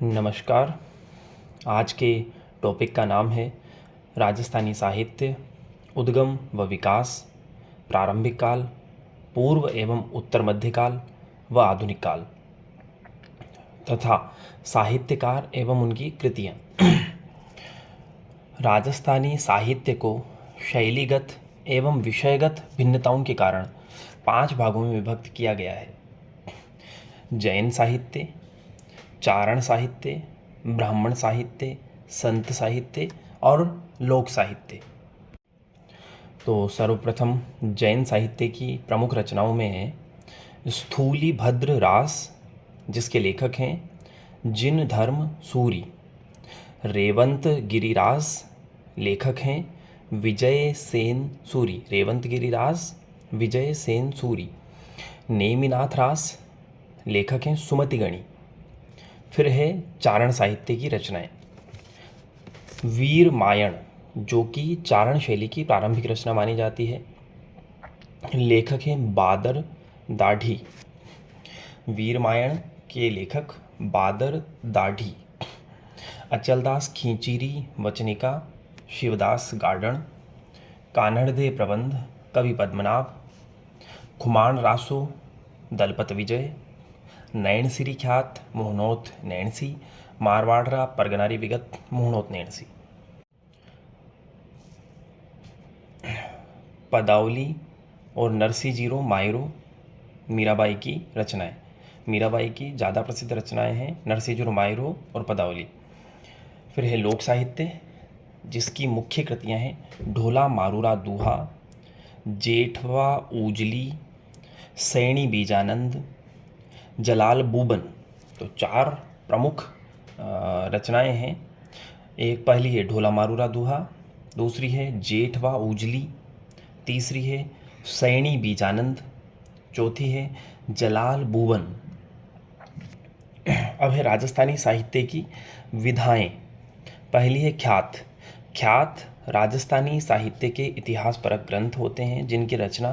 नमस्कार। आज के टॉपिक का नाम है राजस्थानी साहित्य, उद्गम व विकास, प्रारंभिक काल, पूर्व एवं उत्तर मध्यकाल व आधुनिक काल तथा साहित्यकार एवं उनकी कृतियाँ। राजस्थानी साहित्य को शैलीगत एवं विषयगत भिन्नताओं के कारण 5 भागों में विभक्त किया गया है। जैन साहित्य, चारण साहित्य, ब्राह्मण साहित्य, संत साहित्य और लोक साहित्य। तो सर्वप्रथम जैन साहित्य की प्रमुख रचनाओं में है स्थूलीभद्र रास, जिसके लेखक हैं जिन धर्म सूरी। रेवंत गिरिरास, लेखक हैं विजय सेन सूरी। रेवंत गिरिरास, विजय सेन सूरी। नेमिनाथ रास, लेखक हैं सुमतिगणी। फिर है चारण साहित्य की रचनाएं। वीरमायण, जो कि चारण शैली की प्रारंभिक रचना मानी जाती है, लेखक हैं बादर दाढ़ी। वीरमायण के लेखक बादर दाढ़ी। अचलदास खींचीरी वचनिका, शिवदास गार्डन। कान्हड़दे प्रबंध, कवि पद्मनाभ। खुमान रासो, दलपत विजय। नैणसिरी ख्यात, मोहनोत नैणसी। मारवाड़रा परगनारी विगत, मोहनोत नैणसी। पदावली और नरसी जीरो मायरो, मीराबाई की रचनाएं। मीराबाई की ज़्यादा प्रसिद्ध रचनाएं हैं नरसी जीरो मायरो और पदावली। फिर है लोक साहित्य, जिसकी मुख्य कृतियां हैं ढोला मारूरा दूहा, जेठवा ऊजली, सैणी बीजानंद, जलाल बूबन। तो 4 प्रमुख रचनाएं हैं। एक पहली है ढोला मारूरा दूहा, दूसरी है जेठवा उजली, तीसरी है सैणी बीजानंद, चौथी है जलाल बूबन। अब है राजस्थानी साहित्य की विधाएं। पहली है ख्यात। ख्यात राजस्थानी साहित्य के इतिहासपरक ग्रंथ होते हैं जिनकी रचना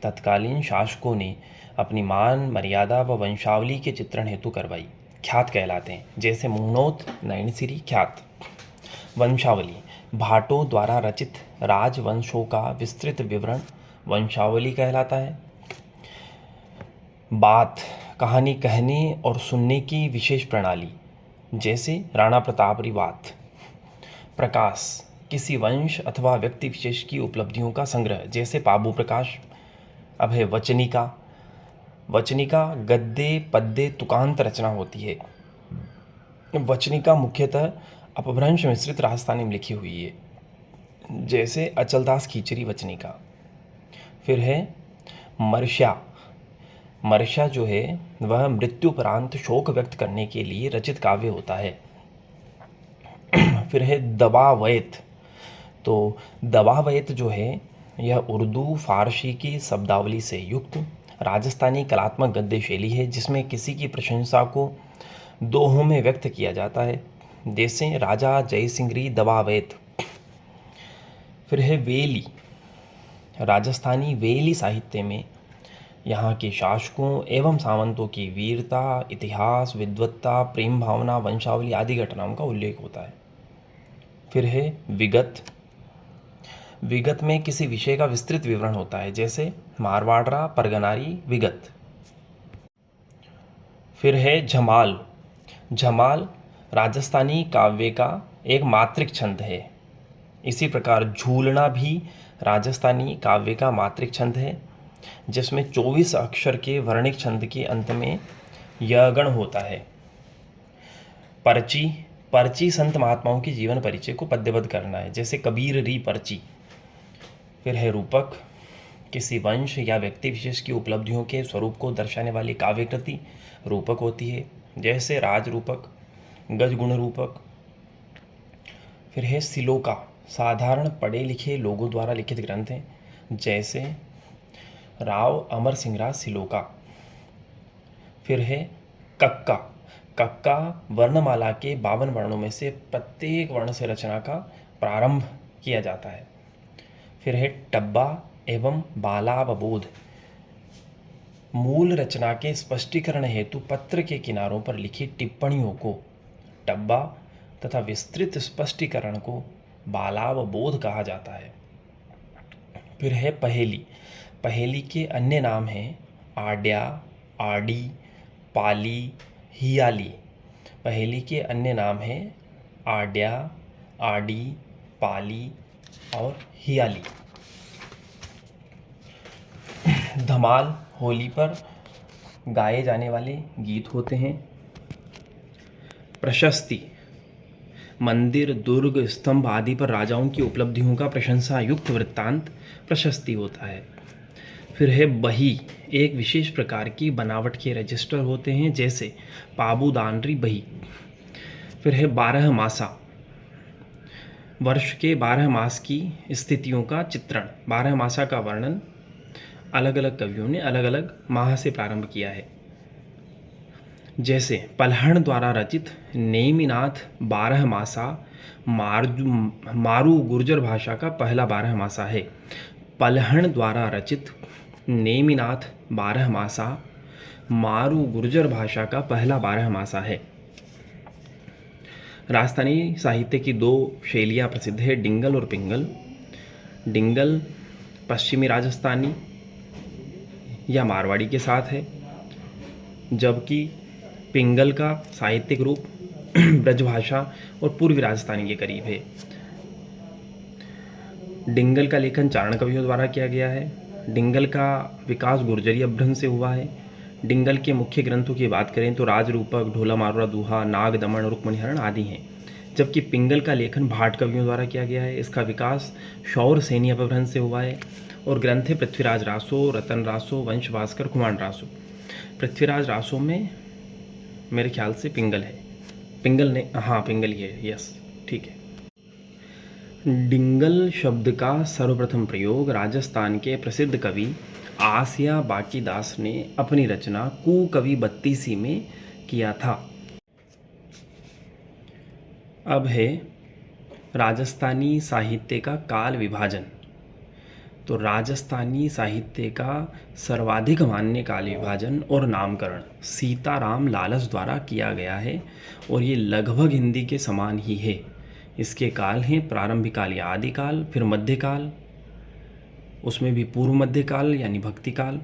तत्कालीन शासकों ने अपनी मान, मर्यादा व वंशावली के चित्रण हेतु करवाई, ख्यात कहलाते हैं। जैसे मोहनोत नैणसिरी ख्यात। वंशावली भाटों द्वारा रचित राजवंशों का विस्तृत विवरण वंशावली कहलाता है। बात कहानी कहने और सुनने की विशेष प्रणाली, जैसे राणा प्रतापरी बात। प्रकाश किसी वंश अथवा व्यक्ति विशेष की उपलब्धियों का संग्रह, जैसे पाबू प्रकाश। अब है वचनिका। वचनिका गद्य पद्य तुकांत रचना होती है। वचनिका मुख्यतः अपभ्रंश मिश्रित राजस्थानी में लिखी हुई है, जैसे अचलदास खींचरी वचनिका। फिर है मर्ष्या। मर्ष्या जो है वह मृत्युपरांत शोक व्यक्त करने के लिए रचित काव्य होता है। फिर है दवावैत। तो दवावैत जो है यह उर्दू फारसी की शब्दावली से युक्त राजस्थानी कलात्मक गद्य शैली है, जिसमें किसी की प्रशंसा को दोहों में व्यक्त किया जाता है, जैसे राजा जयसिंगरी दवावैत। फिर है वेली। राजस्थानी वेली साहित्य में यहाँ के शासकों एवं सामंतों की वीरता, इतिहास, विद्वत्ता, प्रेम भावना, वंशावली आदि घटनाओं का उल्लेख होता है। फिर है विगत। विगत में किसी विषय का विस्तृत विवरण होता है, जैसे मारवाड़रा परगनारी विगत। फिर है झमाल। झमाल राजस्थानी काव्य का एक मात्रिक छंद है। इसी प्रकार झूलना भी राजस्थानी काव्य का मात्रिक छंद है, जिसमें 24 अक्षर के वर्णिक छंद के अंत में यगण होता है। पर्ची। पर्ची संत महात्माओं की जीवन परिचय को पद्यबद्ध करना है, जैसे कबीर री पर्ची। फिर है रूपक। किसी वंश या व्यक्ति विशेष की उपलब्धियों के स्वरूप को दर्शाने वाली काव्य कृति रूपक होती है, जैसे राज रूपक, गजगुण रूपक। फिर है सिलोका। साधारण पढ़े लिखे लोगों द्वारा लिखित ग्रंथ हैं, जैसे राव अमर सिंह सिलोका। फिर है कक्का। कक्का वर्णमाला के 52 वर्णों में से प्रत्येक वर्ण से रचना का प्रारंभ किया जाता है। फिर है टब्बा एवं बालावबोध। मूल रचना के स्पष्टीकरण हेतु पत्र के किनारों पर लिखी टिप्पणियों को टब्बा तथा विस्तृत स्पष्टीकरण को बालावबोध कहा जाता है। फिर है पहेली। पहेली के अन्य नाम हैं आड्या, आड़ी, पाली, हियाली। पहेली के अन्य नाम हैं आड्या, आड़ी, पाली और हियाली। धमाल होली पर गाए जाने वाले गीत होते हैं। प्रशस्ति, मंदिर, दुर्ग, स्तंभ आदि पर राजाओं की उपलब्धियों का प्रशंसा युक्त वृत्तांत प्रशस्ति होता है। फिर है बही। एक विशेष प्रकार की बनावट के रजिस्टर होते हैं, जैसे पाबूदानरी बही। फिर है 12 मासा। वर्ष के 12 मास की स्थितियों का चित्रण। 12 मासा का वर्णन अलग अलग कवियों ने अलग अलग माह से प्रारंभ किया है। जैसे पल्हण द्वारा रचित नेमिनाथ 12 मासा मारू गुर्जर भाषा का पहला 12 मासा है। पल्हण द्वारा रचित नेमिनाथ 12 मासा मारू गुर्जर भाषा का पहला 12 मासा है। राजस्थानी साहित्य की 2 शैलियाँ प्रसिद्ध है, डिंगल और पिंगल। डिंगल पश्चिमी राजस्थानी या मारवाड़ी के साथ है, जबकि पिंगल का साहित्यिक रूप ब्रजभाषा और पूर्वी राजस्थानी के करीब है। डिंगल का लेखन चारण कवियों द्वारा किया गया है। डिंगल का विकास गुर्जरी अपभ्रंश से हुआ है। डिंगल के मुख्य ग्रंथों की बात करें तो राजरूपक, ढोला मारुरा दोहा, नाग दमन, रुक्मणीहरण आदि हैं, जबकि पिंगल का लेखन भाट कवियों द्वारा किया गया है। इसका विकास शौर सेनी अपभ्रंश से हुआ है और ग्रंथ है पृथ्वीराज रासो, रतन रासो, वंश भास्कर, कुमार रासो। पृथ्वीराज रासो में मेरे ख्याल से पिंगल है। पिंगल ने, हाँ पिंगल ही है, यस ठीक है। डिंगल शब्द का सर्वप्रथम प्रयोग राजस्थान के प्रसिद्ध कवि आसिया बाकीदास ने अपनी रचना कुकवि बत्तीसी में किया था। अब है राजस्थानी साहित्य का काल विभाजन। तो राजस्थानी साहित्य का सर्वाधिक मान्य काल विभाजन और नामकरण सीताराम लालस द्वारा किया गया है और ये लगभग हिंदी के समान ही है। इसके काल हैं प्रारंभिक काल या आदिकाल, फिर मध्यकाल, उसमें भी पूर्व मध्यकाल यानी भक्ति काल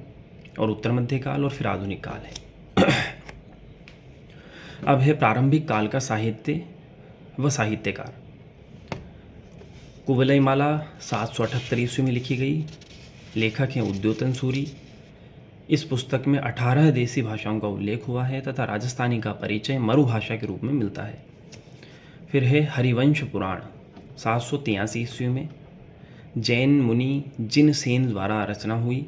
और उत्तर मध्यकाल, और फिर आधुनिक काल है। अब है प्रारंभिक काल का साहित्य व साहित्यकार। कुवलयमाला 778 ईस्वी में लिखी गई। लेखक हैं उद्योतन सूरी। इस पुस्तक में 18 देसी भाषाओं का उल्लेख हुआ है तथा राजस्थानी का परिचय मरु भाषा के रूप में मिलता है। फिर है हरिवंश पुराण 783 ईस्वी में जैन मुनि जिन सेन द्वारा रचना हुई।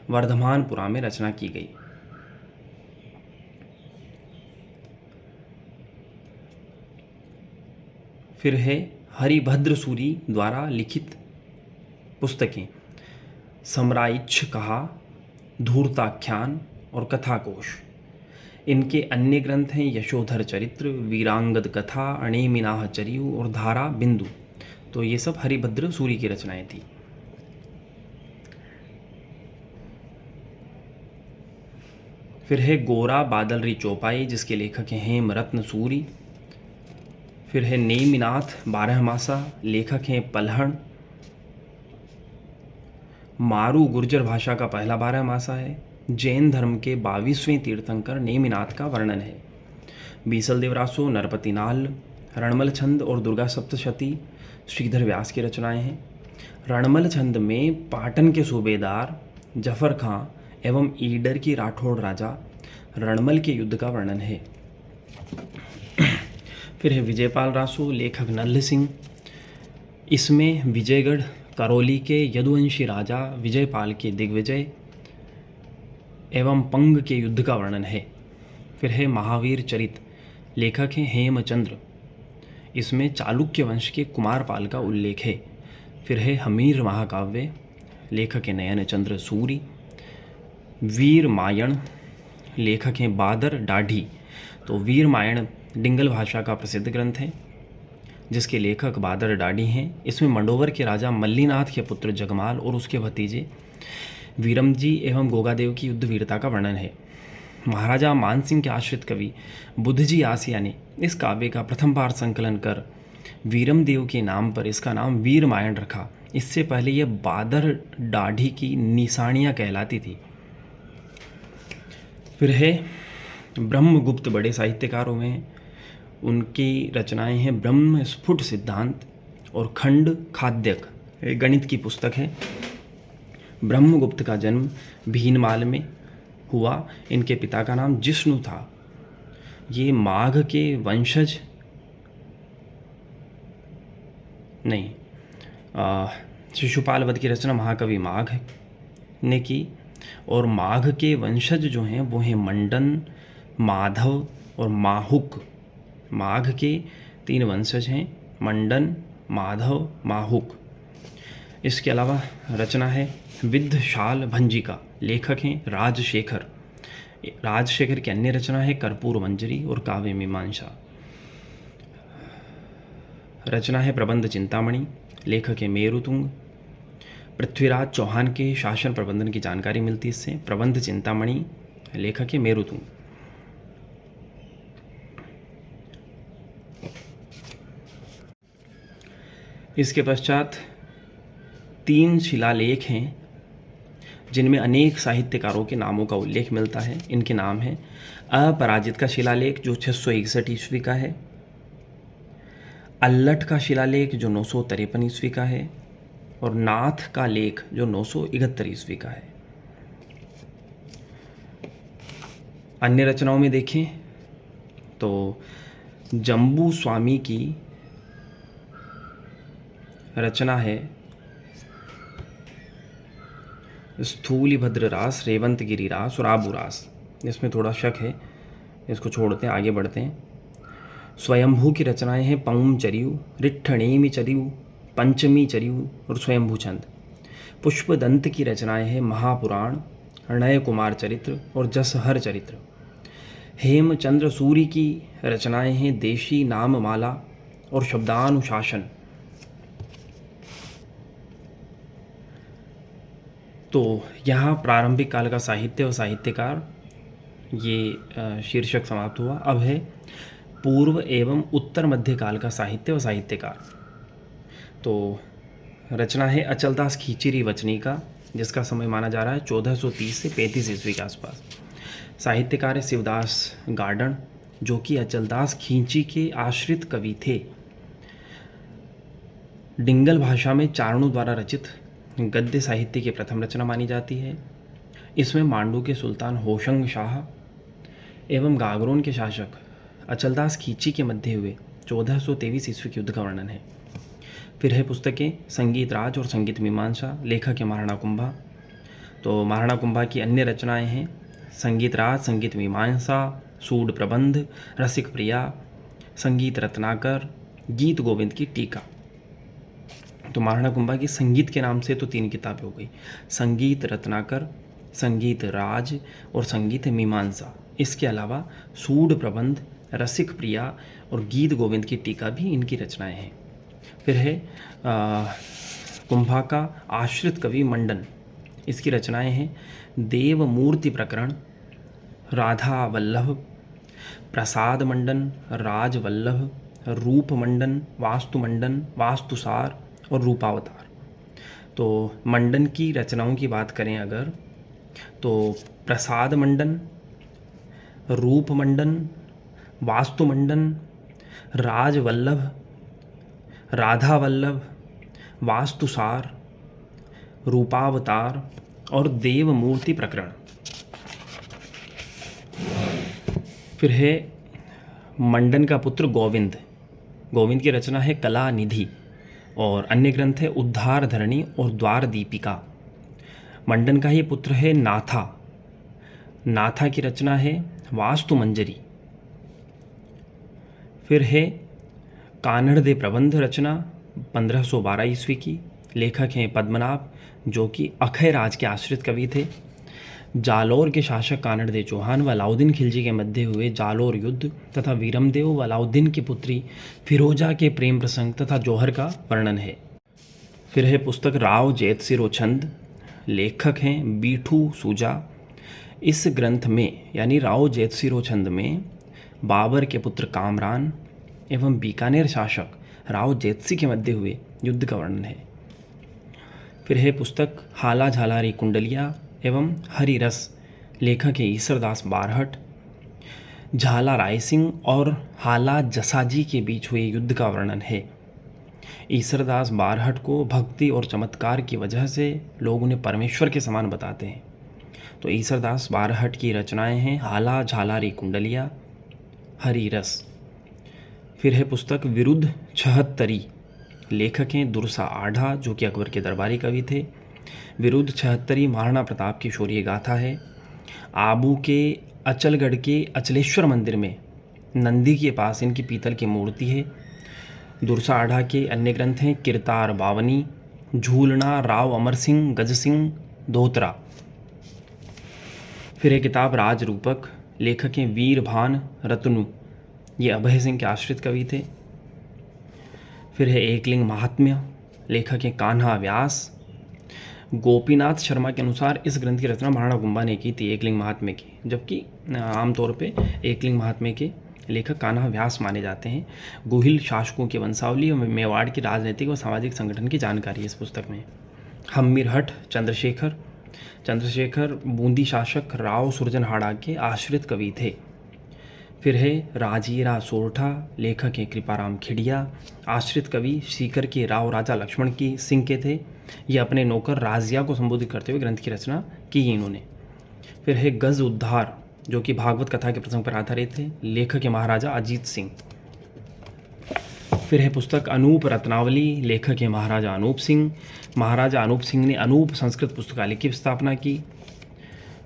वर्धमानपुरा में रचना की गई। फिर है हरिभद्र सूरी द्वारा लिखित पुस्तकें सम्राइच्छ कहा, धूर्ताख्यान और कथाकोश। इनके अन्य ग्रंथ हैं यशोधर चरित्र, वीरांगद कथा, अणेमिनाह चरियु और धारा बिंदु। तो ये सब हरिभद्र सूरी की रचनाएं थी। फिर है गोरा बादलरी चौपाई, जिसके लेखक हैं हेमरत्न सूरी। फिर है नेमिनाथ 12 मासा, लेखक हैं पल्हण। मारू गुर्जर भाषा का पहला 12 मासा है। जैन धर्म के 22वें तीर्थंकर नेमिनाथ का वर्णन है। बीसल देवरासो, नरपति नाल, रणमल छंद और दुर्गा सप्तशती श्रीधर व्यास की रचनाएं हैं। रणमल छंद में पाटन के सूबेदार जफर खां एवं ईडर की राठौड़ राजा रणमल के युद्ध का वर्णन है। फिर है विजयपाल रासो, लेखक नल्ह सिंह। इसमें विजयगढ़ करौली के यदुवंशी राजा विजयपाल के दिग्विजय एवं पंग के युद्ध का वर्णन है। फिर है महावीर चरित, लेखक हैं हेमचंद्र। इसमें चालुक्य वंश के कुमारपाल का उल्लेख है। फिर है हमीर महाकाव्य, लेखक हैं नयन चंद्र सूरी। वीर मायण, लेखक हैं बादर डाढ़ी। तो वीर मायण डिंगल भाषा का प्रसिद्ध ग्रंथ है, जिसके लेखक बादर डाढ़ी हैं। इसमें मंडोवर के राजा मल्लीनाथ के पुत्र जगमाल और उसके भतीजे वीरमजी एवं गोगादेव की युद्ध वीरता का वर्णन है। महाराजा मानसिंह के आश्रित कवि बुद्धजी आसिया ने इस काव्य का प्रथम बार संकलन कर वीरम देव के नाम पर इसका नाम वीरमायण रखा। इससे पहले यह बादर डाढ़ी की निशानियाँ कहलाती थी। फिर है ब्रह्मगुप्त, बड़े साहित्यकारों में उनकी रचनाएं हैं ब्रह्म स्फुट सिद्धांत और खंड खाद्यक, गणित की पुस्तक है। ब्रह्मगुप्त का जन्म भीनमाल में हुआ। इनके पिता का नाम जिष्णु था। ये माघ के वंशज नहीं, शिशुपाल वध की रचना महाकवि माघ ने की। और माघ के वंशज जो हैं वो हैं मंडन, माधव और माहुक। माघ के 3 वंशज हैं, मंडन, माधव, माहुक। इसके अलावा रचना है विद्धशाल भंजिका, लेखक हैं राजशेखर। राजशेखर की अन्य रचना है कर्पूर मंजरी और काव्य मीमांसा। रचना है प्रबंध चिंतामणि, लेखक है मेरुतुंग। पृथ्वीराज चौहान के शासन प्रबंधन की जानकारी मिलती है इससे। प्रबंध चिंतामणि, लेखक है मेरुतुंग। इसके पश्चात 3 शिलालेख हैं जिनमें अनेक साहित्यकारों के नामों का उल्लेख मिलता है। इनके नाम हैं अपराजित का शिलालेख जो 661 ईस्वी का है, अल्लट का शिलालेख जो 953 ईस्वी का है, और नाथ का लेख जो 971 ईस्वी का है। अन्य रचनाओं में देखें तो जम्बू स्वामी की रचना है स्थूलिभद्र रास, रेवंत गिरिरास और आबूरास। इसमें थोड़ा शक है, इसको छोड़ते हैं, आगे बढ़ते हैं। स्वयंभू की रचनाएं हैं पौम चरियु, रिट्ठणेमि चरियु, पंचमी चरियु और स्वयंभू छंद। पुष्पदंत की रचनाएं हैं महापुराण, नय कुमार चरित्र और जसहर चरित्र। हेमचंद्र सूरी की रचनाएं हैं देशी नाममाला और शब्दानुशासन। तो यहाँ प्रारंभिक काल का साहित्य और साहित्यकार ये शीर्षक समाप्त हुआ। अब है पूर्व एवं उत्तर मध्य काल का साहित्य और साहित्यकार। तो रचना है अचलदास खींचीरी वचनी का, जिसका समय माना जा रहा है 1430 से 35 ईस्वी के आसपास। साहित्यकार है शिवदास गार्डन, जो कि अचलदास खींची के आश्रित कवि थे। डिंगल भाषा में चारणों द्वारा रचित गद्य साहित्य की प्रथम रचना मानी जाती है। इसमें मांडू के सुल्तान होशंग शाह एवं गागरोन के शासक अचलदास खींची के मध्य हुए 1423 ईस्वी के युद्ध का वर्णन है। फिर है पुस्तकें संगीत राज और संगीत मीमांसा, लेखक है महाराणा कुंभा। तो महाराणा कुंभा की अन्य रचनाएं हैं संगीत राज, संगीत मीमांसा, सूड प्रबंध, रसिक प्रिया, संगीत रत्नाकर, गीत गोविंद की टीका। तो महाराणा कुंभा की संगीत के नाम से तो 3 किताबें हो गई, संगीत रत्नाकर, संगीत राज और संगीत मीमांसा। इसके अलावा सूड प्रबंध, रसिक प्रिया और गीत गोविंद की टीका भी इनकी रचनाएं हैं। फिर है कुंभा का आश्रित कवि मंडन। इसकी रचनाएं हैं देवमूर्ति प्रकरण, राधा वल्लभ, प्रसाद मंडन, राज वल्लभ, रूप मंडन, वास्तु मंडन, वास्तुसार और रूपावतार। तो मंडन की रचनाओं की बात करें अगर, तो प्रसाद मंडन, रूप मंडन, वास्तु मंडन, राज वल्लभ, राधा वल्लभ, वास्तुसार, रूपावतार और देवमूर्ति प्रकरण। फिर है मंडन का पुत्र गोविंद। गोविंद की रचना है कला निधि और अन्य ग्रंथ है उद्धार धरणी और द्वार दीपिका। मंडन का ही पुत्र है नाथा। नाथा की रचना है वास्तु मंजरी। फिर है कान्हड़ दे प्रबंध रचना 1512 ईस्वी की, लेखक हैं पद्मनाभ, जो कि अखय राज के आश्रित कवि थे। जालौर के शासक कान्हड़ दे चौहान व अलाउद्दीन खिलजी के मध्य हुए जालौर युद्ध तथा वीरमदेव व अलाउद्दीन की पुत्री फिरोजा के प्रेम प्रसंग तथा जौहर का वर्णन है। फिर है पुस्तक राव जैतसिरो छंद, लेखक हैं बीठू सूजा। इस ग्रंथ में यानी राव जेतसिरो छंद में बाबर के पुत्र कामरान एवं बीकानेर शासक राव जेतसी के मध्य हुए युद्ध का वर्णन है। फिर है पुस्तक हाला झालारी कुंडलिया एवं हरिरस, लेखक है ईसरदास बारहट। झाला रायसिंह और हाला जसाजी के बीच हुए युद्ध का वर्णन है। ईसरदास बारहट को भक्ति और चमत्कार की वजह से लोग उन्हें परमेश्वर के समान बताते हैं। तो ईसरदास बारहट की रचनाएं हैं हाला झालारी कुंडलिया, हरिरस। फिर है पुस्तक विरुद्ध छहत्तरी, लेखक हैं दुर्सा आढ़ा जो कि अकबर के दरबारी कवि थे। विरुद्ध छहत्तरी महाराणा प्रताप की शौर्य गाथा है। आबू के अचलगढ़ के अचलेश्वर मंदिर में नंदी के पास इनकी पीतल की मूर्ति है। दुर्सा आढ़ा के अन्य ग्रंथ हैं किरतार बावनी, झूलना राव अमर सिंह गज सिंह धोत्रा। फिर है किताब राजरूपक, लेखक हैं वीरभान रतनु, ये अभय सिंह के आश्रित कवि थे। फिर है एकलिंग महात्म्य, लेखक हैं कान्हा व्यास। गोपीनाथ शर्मा के अनुसार इस ग्रंथ की रचना महाराणा कुंभा ने की थी एकलिंग महात्म्य की, जबकि आमतौर पे एकलिंग महात्म्य के लेखक कान्हा व्यास माने जाते हैं। गुहिल शासकों की वंशावली और मेवाड़ की राजनीतिक और सामाजिक संगठन की जानकारी है इस पुस्तक में। हम्मीरहट चंद्रशेखर, चंद्रशेखर बूंदी शासक राव सुरजनहाड़ा के आश्रित कवि थे। फिर है राजीरा सोरठा, लेखक हैं कृपाराम खिड़िया, आश्रित कवि सीकर के राव राजा लक्ष्मण की सिंह के थे। ये अपने नौकर राजिया को संबोधित करते हुए ग्रंथ की रचना की इन्होंने। फिर है गज उद्धार, जो कि भागवत कथा के प्रसंग पर आधारित है, लेखक है महाराजा अजीत सिंह। फिर है पुस्तक अनूप रत्नावली, लेखक है महाराजा अनूप सिंह। महाराजा अनूप सिंह ने अनूप संस्कृत पुस्तकालय की स्थापना की।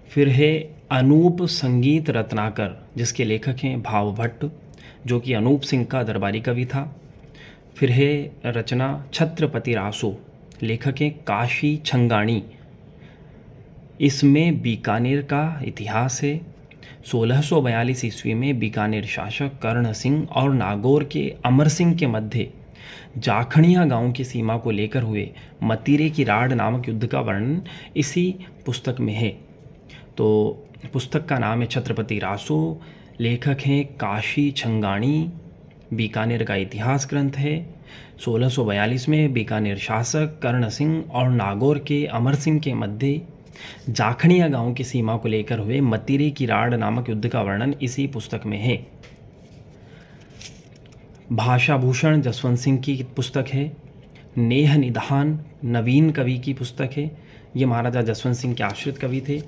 फिर है अनूप संगीत रत्नाकर, जिसके लेखक हैं भाव भट्ट, जो कि अनूप सिंह का दरबारी कवि था। फिर है रचना छत्रपति रासो, लेखक हैं काशी छंगाणी। इसमें बीकानेर का इतिहास है। 1642 ईस्वी में बीकानेर शासक कर्ण सिंह और नागौर के अमर सिंह के मध्य जाखड़िया गांव की सीमा को लेकर हुए मतीरे की राड नामक युद्ध का वर्णन इसी पुस्तक में है। तो पुस्तक का नाम है छत्रपति रासो, लेखक हैं काशी छंगाणी, बीकानेर का इतिहास ग्रंथ है। 1642 में बीकानेर शासक कर्ण सिंह और नागौर के अमर सिंह के मध्य जाखड़िया गांव की सीमा को लेकर हुए मतीरे की राड नामक युद्ध का वर्णन इसी पुस्तक में है। भाषा भूषण जसवंत सिंह की पुस्तक है। नेह निधान नवीन कवि की पुस्तक है, ये महाराजा जसवंत सिंह के आश्रित कवि थे।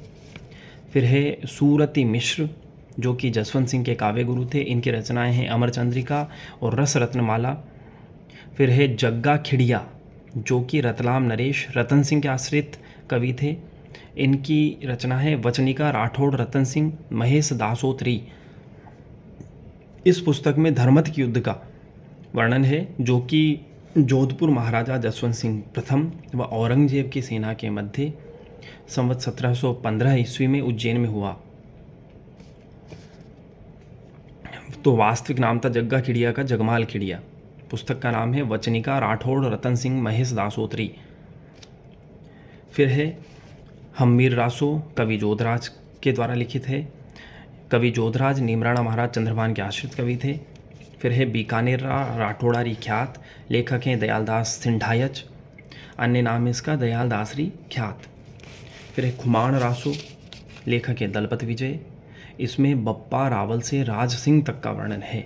फिर है सूरती मिश्र, जो कि जसवंत सिंह के काव्य गुरु थे, इनकी रचनाएं हैं अमरचंद्रिका और रस रत्नमाला। फिर है जग्गा खिड़िया, जो कि रतलाम नरेश रतन सिंह के आश्रित कवि थे, इनकी रचना है वचनिका राठौड़ रतन सिंह महेश दासोत्री। इस पुस्तक में धर्मत के युद्ध का वर्णन है, जो कि जोधपुर महाराजा जसवंत सिंह प्रथम व औरंगजेब की सेना के मध्य संवत 1715 ईस्वी में उज्जैन में हुआ। तो वास्तविक नाम था जग्गा खिड़िया का जगमाल खिड़िया। पुस्तक का नाम है वचनिका राठौड़ रतन सिंह महेश दासोत्री। फिर है हम्मीर रासो, कवि जोधराज के द्वारा लिखित है। कवि जोधराज नीमराणा महाराज चंद्रभान के आश्रित कवि थे। फिर है बीकानेर राठौड़ारी ख्यात, लेखक हैं दयालदास सिंढायच, अन्य नाम है इसका दयालदासरी ख्यात। फिर है खुमाण रासो, लेखक है दलपत विजय, इसमें बप्पा रावल से राज सिंह तक का वर्णन है।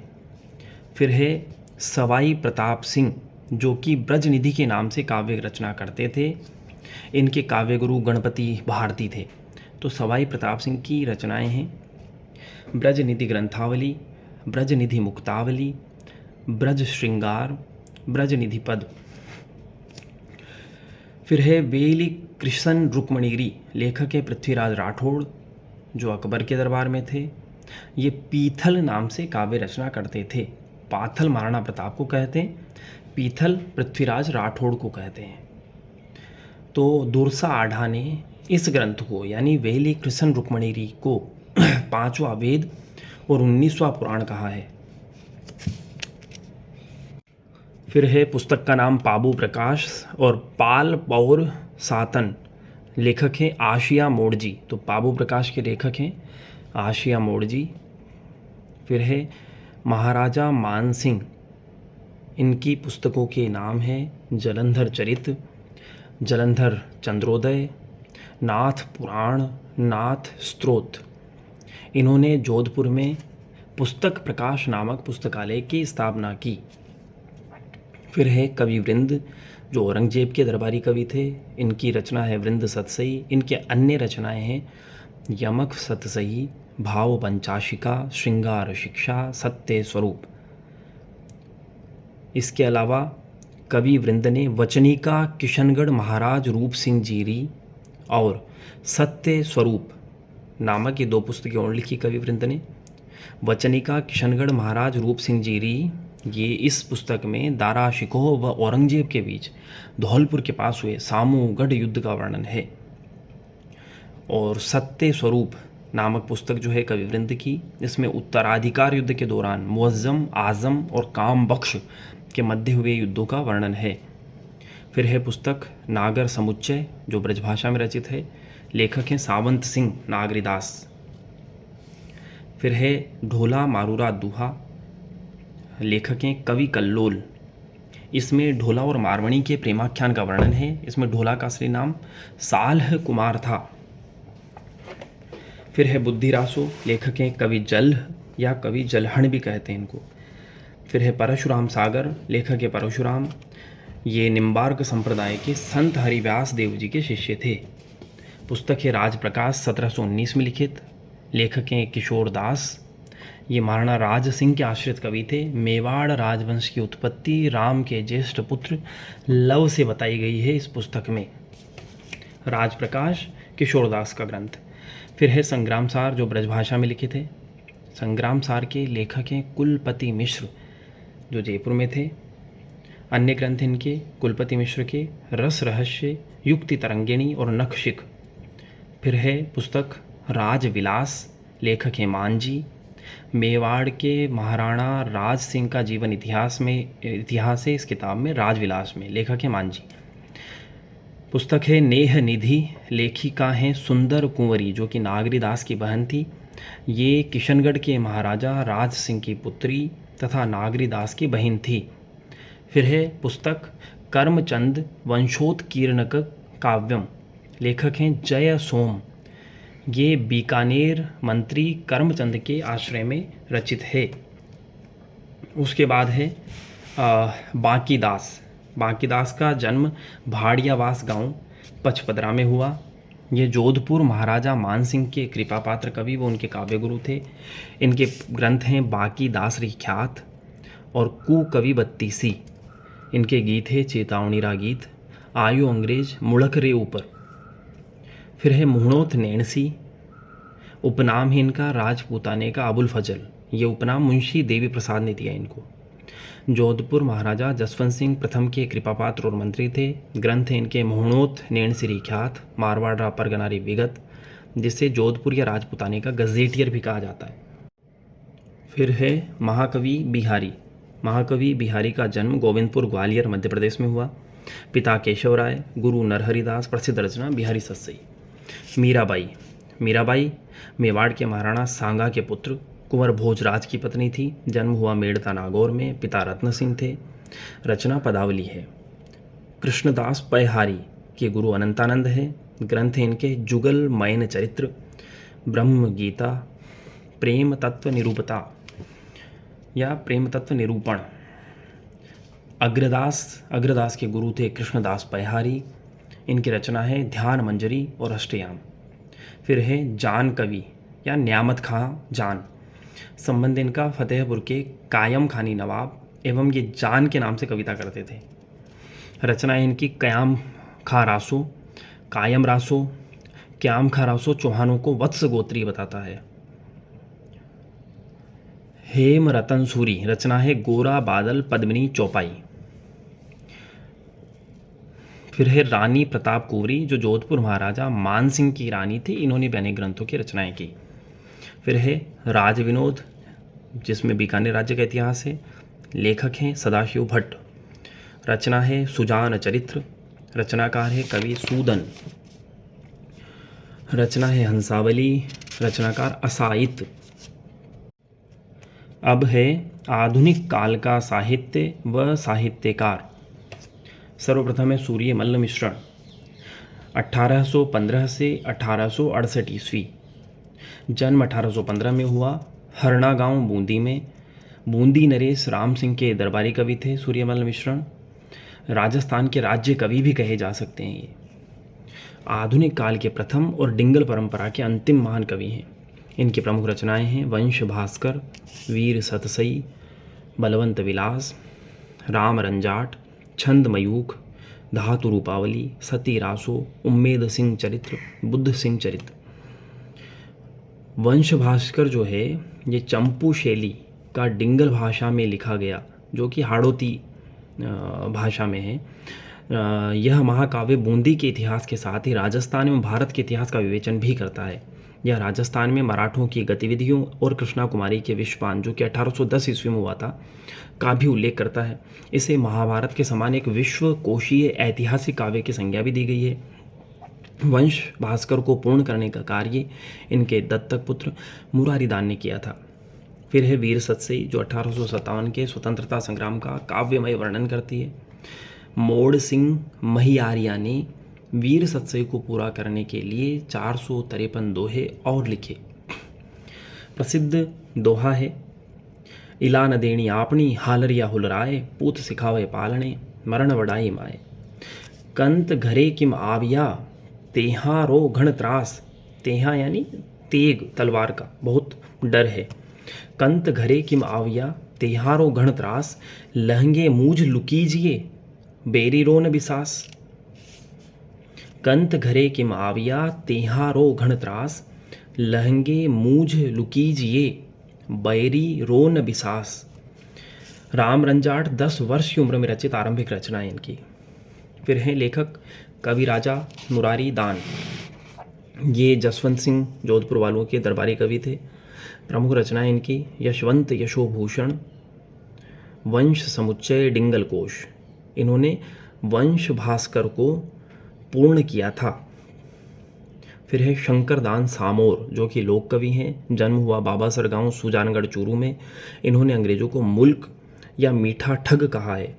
फिर है सवाई प्रताप सिंह, जो कि ब्रजनिधि के नाम से काव्य रचना करते थे, इनके काव्य गुरु गणपति भारती थे। तो सवाई प्रताप सिंह की रचनाएं हैं ब्रजनिधि ग्रंथावली, ब्रजनिधि मुक्तावली, ब्रज श्रृंगार, ब्रजनिधि पद। फिर है वेली कृष्ण रुक्मणीरी, लेखक है पृथ्वीराज राठौड़, जो अकबर के दरबार में थे। ये पीथल नाम से काव्य रचना करते थे। पाथल महाराणा प्रताप को कहते हैं, पीथल पृथ्वीराज राठौड़ को कहते हैं। तो दुर्सा आढ़ा ने इस ग्रंथ को यानी वेली कृष्ण रुक्मणीरी को 5वां वेद और 19वां पुराण कहा है। फिर है पुस्तक का नाम पाबू प्रकाश और पाल पौर सातन, लेखक हैं आशिया मोड़जी, तो बाबू प्रकाश के लेखक हैं आशिया मोड़जी। फिर है महाराजा मानसिंह, इनकी पुस्तकों के नाम हैं जलंधर चरित, जलंधर चंद्रोदय, नाथ पुराण, नाथ स्तोत्र। इन्होंने जोधपुर में पुस्तक प्रकाश नामक पुस्तकालय की स्थापना की। फिर है कवि वृंद, जो औरंगजेब के दरबारी कवि थे, इनकी रचना है वृंद सतसई। इनके अन्य रचनाएं हैं यमक सतसई, भाव पंचाशिका, श्रृंगार शिक्षा, सत्य स्वरूप। इसके अलावा कवि वृंद ने वचनिका किशनगढ़ महाराज रूप सिंह जीरी और सत्य स्वरूप नामक ये 2 पुस्तकें और लिखी कवि वृंद ने। वचनिका किशनगढ़ महाराज रूप सिंह जीरी, ये इस पुस्तक में दारा शिकोह व औरंगजेब के बीच धौलपुर के पास हुए सामूगढ़ युद्ध का वर्णन है। और सत्य स्वरूप नामक पुस्तक जो है कवि वृंद की, इसमें उत्तराधिकार युद्ध के दौरान मुअज्जम, आजम और काम बख्श के मध्य हुए युद्धों का वर्णन है। फिर है पुस्तक नागर समुच्चय, जो ब्रजभाषा में रचित है, लेखक हैं सावंत सिंह नागरीदास। फिर है ढोला मारूरा दुहा, लेखक हैं कवि कल्लोल। इसमें ढोला और मारवणी के प्रेमाख्यान का वर्णन है। इसमें ढोला का असली नाम साल्ह कुमार था। फिर है बुद्धिरासो, लेखक हैं कवि जल या कवि जलहण भी कहते हैं इनको। फिर है परशुराम सागर, लेखक है परशुराम। ये निम्बार्क संप्रदाय के संत हरिव्यास देव जी के शिष्य थे। पुस्तक है राजप्रकाश 1719 में लिखित, लेखक हैं किशोर दास। ये महाराणा राज सिंह के आश्रित कवि थे। मेवाड़ राजवंश की उत्पत्ति राम के ज्येष्ठ पुत्र लव से बताई गई है इस पुस्तक में। राजप्रकाश किशोरदास का ग्रंथ। फिर है संग्राम सार, जो ब्रजभाषा में लिखित है। संग्राम सार के लेखक हैं कुलपति मिश्र, जो जयपुर में थे। अन्य ग्रंथ इनके कुलपति मिश्र के रस रहस्य, युक्ति तरंगिणी और नखशिख। फिर है पुस्तक राजविलास, लेखक हैं मांझी। मेवाड़ के महाराणा राज सिंह का जीवन इतिहास है इस किताब में, राजविलास में, लेखक है मांझी। पुस्तक है नेह निधि, लेखिका हैं सुंदर कुंवरी, जो कि नागरीदास की बहन थी। ये किशनगढ़ के महाराजा राज सिंह की पुत्री तथा नागरीदास की बहन थी। फिर है पुस्तक कर्मचंद वंशोत्कीर्णक काव्यम, लेखक हैं जय सोम। ये बीकानेर मंत्री कर्मचंद के आश्रय में रचित है। उसके बाद है बांकीदास। बांकीदास का जन्म भाड़ियावास गांव पचपदरा में हुआ। ये जोधपुर महाराजा मानसिंह के कृपा पात्र कवि व उनके काव्य गुरु थे। इनके ग्रंथ हैं बांकीदास ख्यात और कुकवि बत्तीसी। इनके गीत है चेतावनीरा गीत, आयु अंग्रेज, मुड़क रे ऊपर। फिर है मुहणोत नैणसी, उपनाम है इनका राजपूताने का अबुल फजल। ये उपनाम मुंशी देवी प्रसाद ने दिया इनको। जोधपुर महाराजा जसवंत सिंह प्रथम के कृपापात्र और मंत्री थे। ग्रंथ है इनके मुहणोत नैणसी ख्यात, मारवाड़ा परगनारी विगत, जिसे जोधपुर या राजपूताने का गजेटियर भी कहा जाता है। फिर है महाकवि बिहारी। महाकवि बिहारी का जन्म गोविंदपुर ग्वालियर मध्य प्रदेश में हुआ। पिता केशव राय, गुरु नरहरिदास। प्रसिद्ध रचना बिहारी सतसई। मीराबाई। मीराबाई मेवाड़ के महाराणा सांगा के पुत्र कुंवर भोजराज की पत्नी थी। जन्म हुआ मेड़ता नागौर में। पिता रत्न सिंह थे। रचना पदावली है। कृष्णदास पैहारी के गुरु अनंतानंद है। ग्रंथ है इनके जुगल मयन चरित्र, ब्रह्म गीता, प्रेम तत्व निरूपता या प्रेम तत्व निरूपण। अग्रदास के गुरु थे कृष्णदास पैहारी। इनकी रचना है ध्यान मंजरी और अष्टयाम। फिर है जान कवि या न्यामत खां जान। संबंध इनका फतेहपुर के कायम खानी नवाब एवं ये जान के नाम से कविता करते थे। रचना है इनकी कयाम खां रासो, कायम रासो। क्याम खां रासो चौहानों को वत्स गोत्री बताता है। हेम रतन सूरी। रचना है गोरा बादल पद्मिनी चौपाई। फिर है रानी प्रताप कुंवरी, जो जोधपुर महाराजा मानसिंह की रानी थी। इन्होंने भी अनेक ग्रंथों की रचनाएं की। फिर है राज विनोद, जिसमें बीकानेर राज्य का इतिहास है। लेखक हैं सदाशिव भट्ट। रचना है सुजान चरित्र। रचनाकार है कवि सूदन। रचना है हंसावली, रचनाकार असाइत। अब है आधुनिक काल का साहित्य व साहित्यकार। सर्वप्रथम है सूर्यमल्ल मिश्रण, 1815 से 1868 ईस्वी। जन्म 1815 में हुआ, हरना गांव बूंदी में। बूंदी नरेश राम सिंह के दरबारी कवि थे सूर्यमल्ल मिश्रण। राजस्थान के राज्य कवि भी कहे जा सकते हैं ये। आधुनिक काल के प्रथम और डिंगल परंपरा के अंतिम महान कवि हैं। इनकी प्रमुख रचनाएं हैं वंश भास्कर, वीर सतसई, बलवंत विलास, राम रंजाट, छंद मयूख, धातु रूपावली, सती रासो, उम्मेद सिंह चरित्र, बुद्ध सिंह चरित्र। वंश भास्कर जो है ये चंपू शैली का डिंगल भाषा में लिखा गया, जो कि हाड़ौती भाषा में है। यह महाकाव्य बूंदी के इतिहास के साथ ही राजस्थान एवं भारत के इतिहास का विवेचन भी करता है। यह राजस्थान में मराठों की गतिविधियों और कृष्णा कुमारी के विषपान, जो कि 1810 ईस्वी में हुआ था, का भी उल्लेख करता है। इसे महाभारत के समान एक विश्व कोशीय ऐतिहासिक काव्य की संज्ञा भी दी गई है। वंश भास्कर को पूर्ण करने का कार्य इनके दत्तक पुत्र मुरारीदान ने किया था। फिर है वीर सतसई, जो 1857 के स्वतंत्रता संग्राम का काव्यमय वर्णन करती है। मोड़ सिंह महियारिया ने वीर सतसई को पूरा करने के लिए 453 दोहे और लिखे। प्रसिद्ध दोहा है, इला न देणी आपनी हालरिया हुलराए, पूत सिखावे पालने मरण वडाई माए। कंत घरे किम आविया तेहा रो घण त्रास। तेहा यानी तेग, तलवार का बहुत डर है। कंत घरे किम आविया तेहारो घण त्रास, लहंगे मूझ लुकीजिए बेरी रो न बिसास। कंत घरे किम आविया तेहारो घण त्रास, लहंगे मूझ लुकीजिए बैरी रो न बिसास। राम रंजाट 10 वर्ष की उम्र में रचित आरंभिक रचना है इनकी। फिर हैं लेखक कवि राजा मुरारी दान। ये जसवंत सिंह जोधपुर वालों के दरबारी कवि थे। प्रमुख रचनाएं इनकी यशवंत यशोभूषण, वंश समुच्चय, डिंगल कोश। इन्होंने वंश भास्कर को पूर्ण किया था। फिर है शंकरदान सामोर, जो कि लोक कवि हैं। जन्म हुआ बाबासर गांव, सुजानगढ़, चूरू में। इन्होंने अंग्रेजों को मुल्क या मीठा ठग कहा है।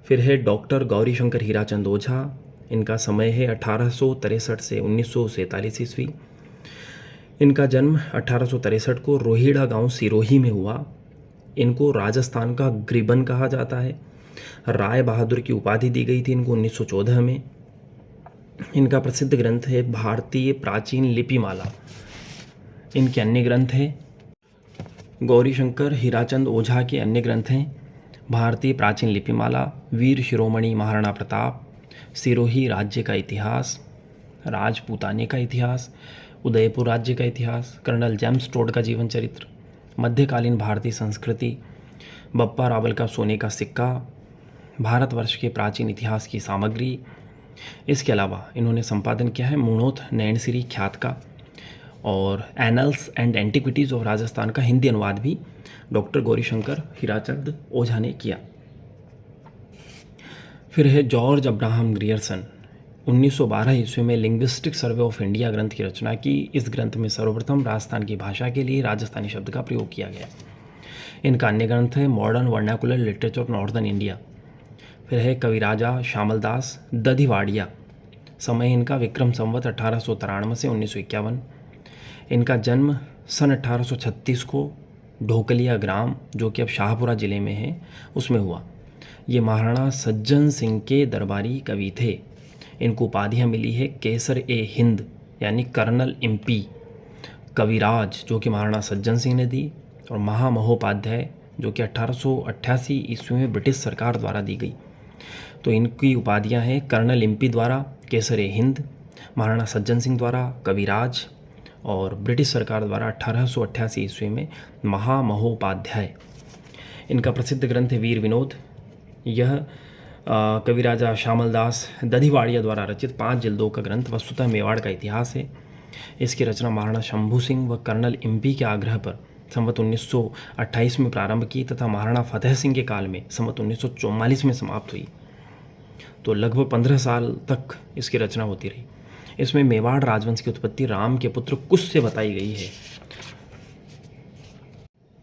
फिर है डॉक्टर गौरी शंकर हीराचंद ओझा। इनका समय है 1863 से 1947 ईस्वी। इनका जन्म 1863 को रोहिड़ा गांव सिरोही में हुआ। इनको राजस्थान का ग्रिबन कहा जाता है। राय बहादुर की उपाधि दी गई थी इनको 1914 में। इनका प्रसिद्ध ग्रंथ है भारतीय प्राचीन लिपिमाला। इनके अन्य ग्रंथ हैं गौरी शंकर हीराचंद ओझा के अन्य ग्रंथ हैं भारतीय प्राचीन लिपिमाला, वीर शिरोमणि महाराणा प्रताप, सिरोही राज्य का इतिहास, राजपूताने का इतिहास, उदयपुर राज्य का इतिहास, कर्नल जेम्स टोड का जीवन चरित्र, मध्यकालीन भारतीय संस्कृति, बप्पा रावल का सोने का सिक्का, भारतवर्ष के प्राचीन इतिहास की सामग्री। इसके अलावा इन्होंने संपादन किया है मूणोथ नैनसिरी ख्यात का, और annuls and antiquities of Rajasthan का हिंदी अनुवाद भी डॉक्टर गौरीशंकर हीराचंद ओझा ने किया। फिर है जॉर्ज अब्राहम ग्रियर्सन। 1912 ईस्वी में लिंग्विस्टिक सर्वे ऑफ इंडिया ग्रंथ की रचना की। इस ग्रंथ में सर्वप्रथम राजस्थान की भाषा के लिए राजस्थानी शब्द का प्रयोग किया गया। इनका अन्य ग्रंथ है modern vernacular literature northern India. फिर है कविराजा श्यामलदास दधिवाड़िया। समय इनका विक्रम संवत 1893 से 1951। इनका जन्म सन 1836 को ढोकलिया ग्राम, जो कि अब शाहपुरा ज़िले में है, उसमें हुआ। ये महाराणा सज्जन सिंह के दरबारी कवि थे। इनको उपाधियाँ मिली है केसर ए हिंद यानी कर्नल एमपी, कविराज जो कि महाराणा सज्जन सिंह ने दी, और महामहोपाध्याय जो कि 1888 ईस्वी में ब्रिटिश सरकार द्वारा दी गई। तो इनकी उपाधियाँ हैं कर्नल एमपी द्वारा केसर ए हिंद, महाराणा सज्जन सिंह द्वारा कविराज, और ब्रिटिश सरकार द्वारा 1888 ईस्वी में महामहोपाध्याय। इनका प्रसिद्ध ग्रंथ है वीर विनोद। यह कविराजा श्यामलदास दधिवाड़िया द्वारा रचित 5 जिल्दों का ग्रंथ वस्तुतः मेवाड़ का इतिहास है। इसकी रचना महाराणा शंभू सिंह व कर्नल एमपी के आग्रह पर संवत 1928 में प्रारंभ की तथा महाराणा फतेह सिंह के काल में संवत 1944 में समाप्त हुई। तो लगभग 15 साल तक इसकी रचना होती रही। इसमें मेवाड़ राजवंश की उत्पत्ति राम के पुत्र कुश से बताई गई है।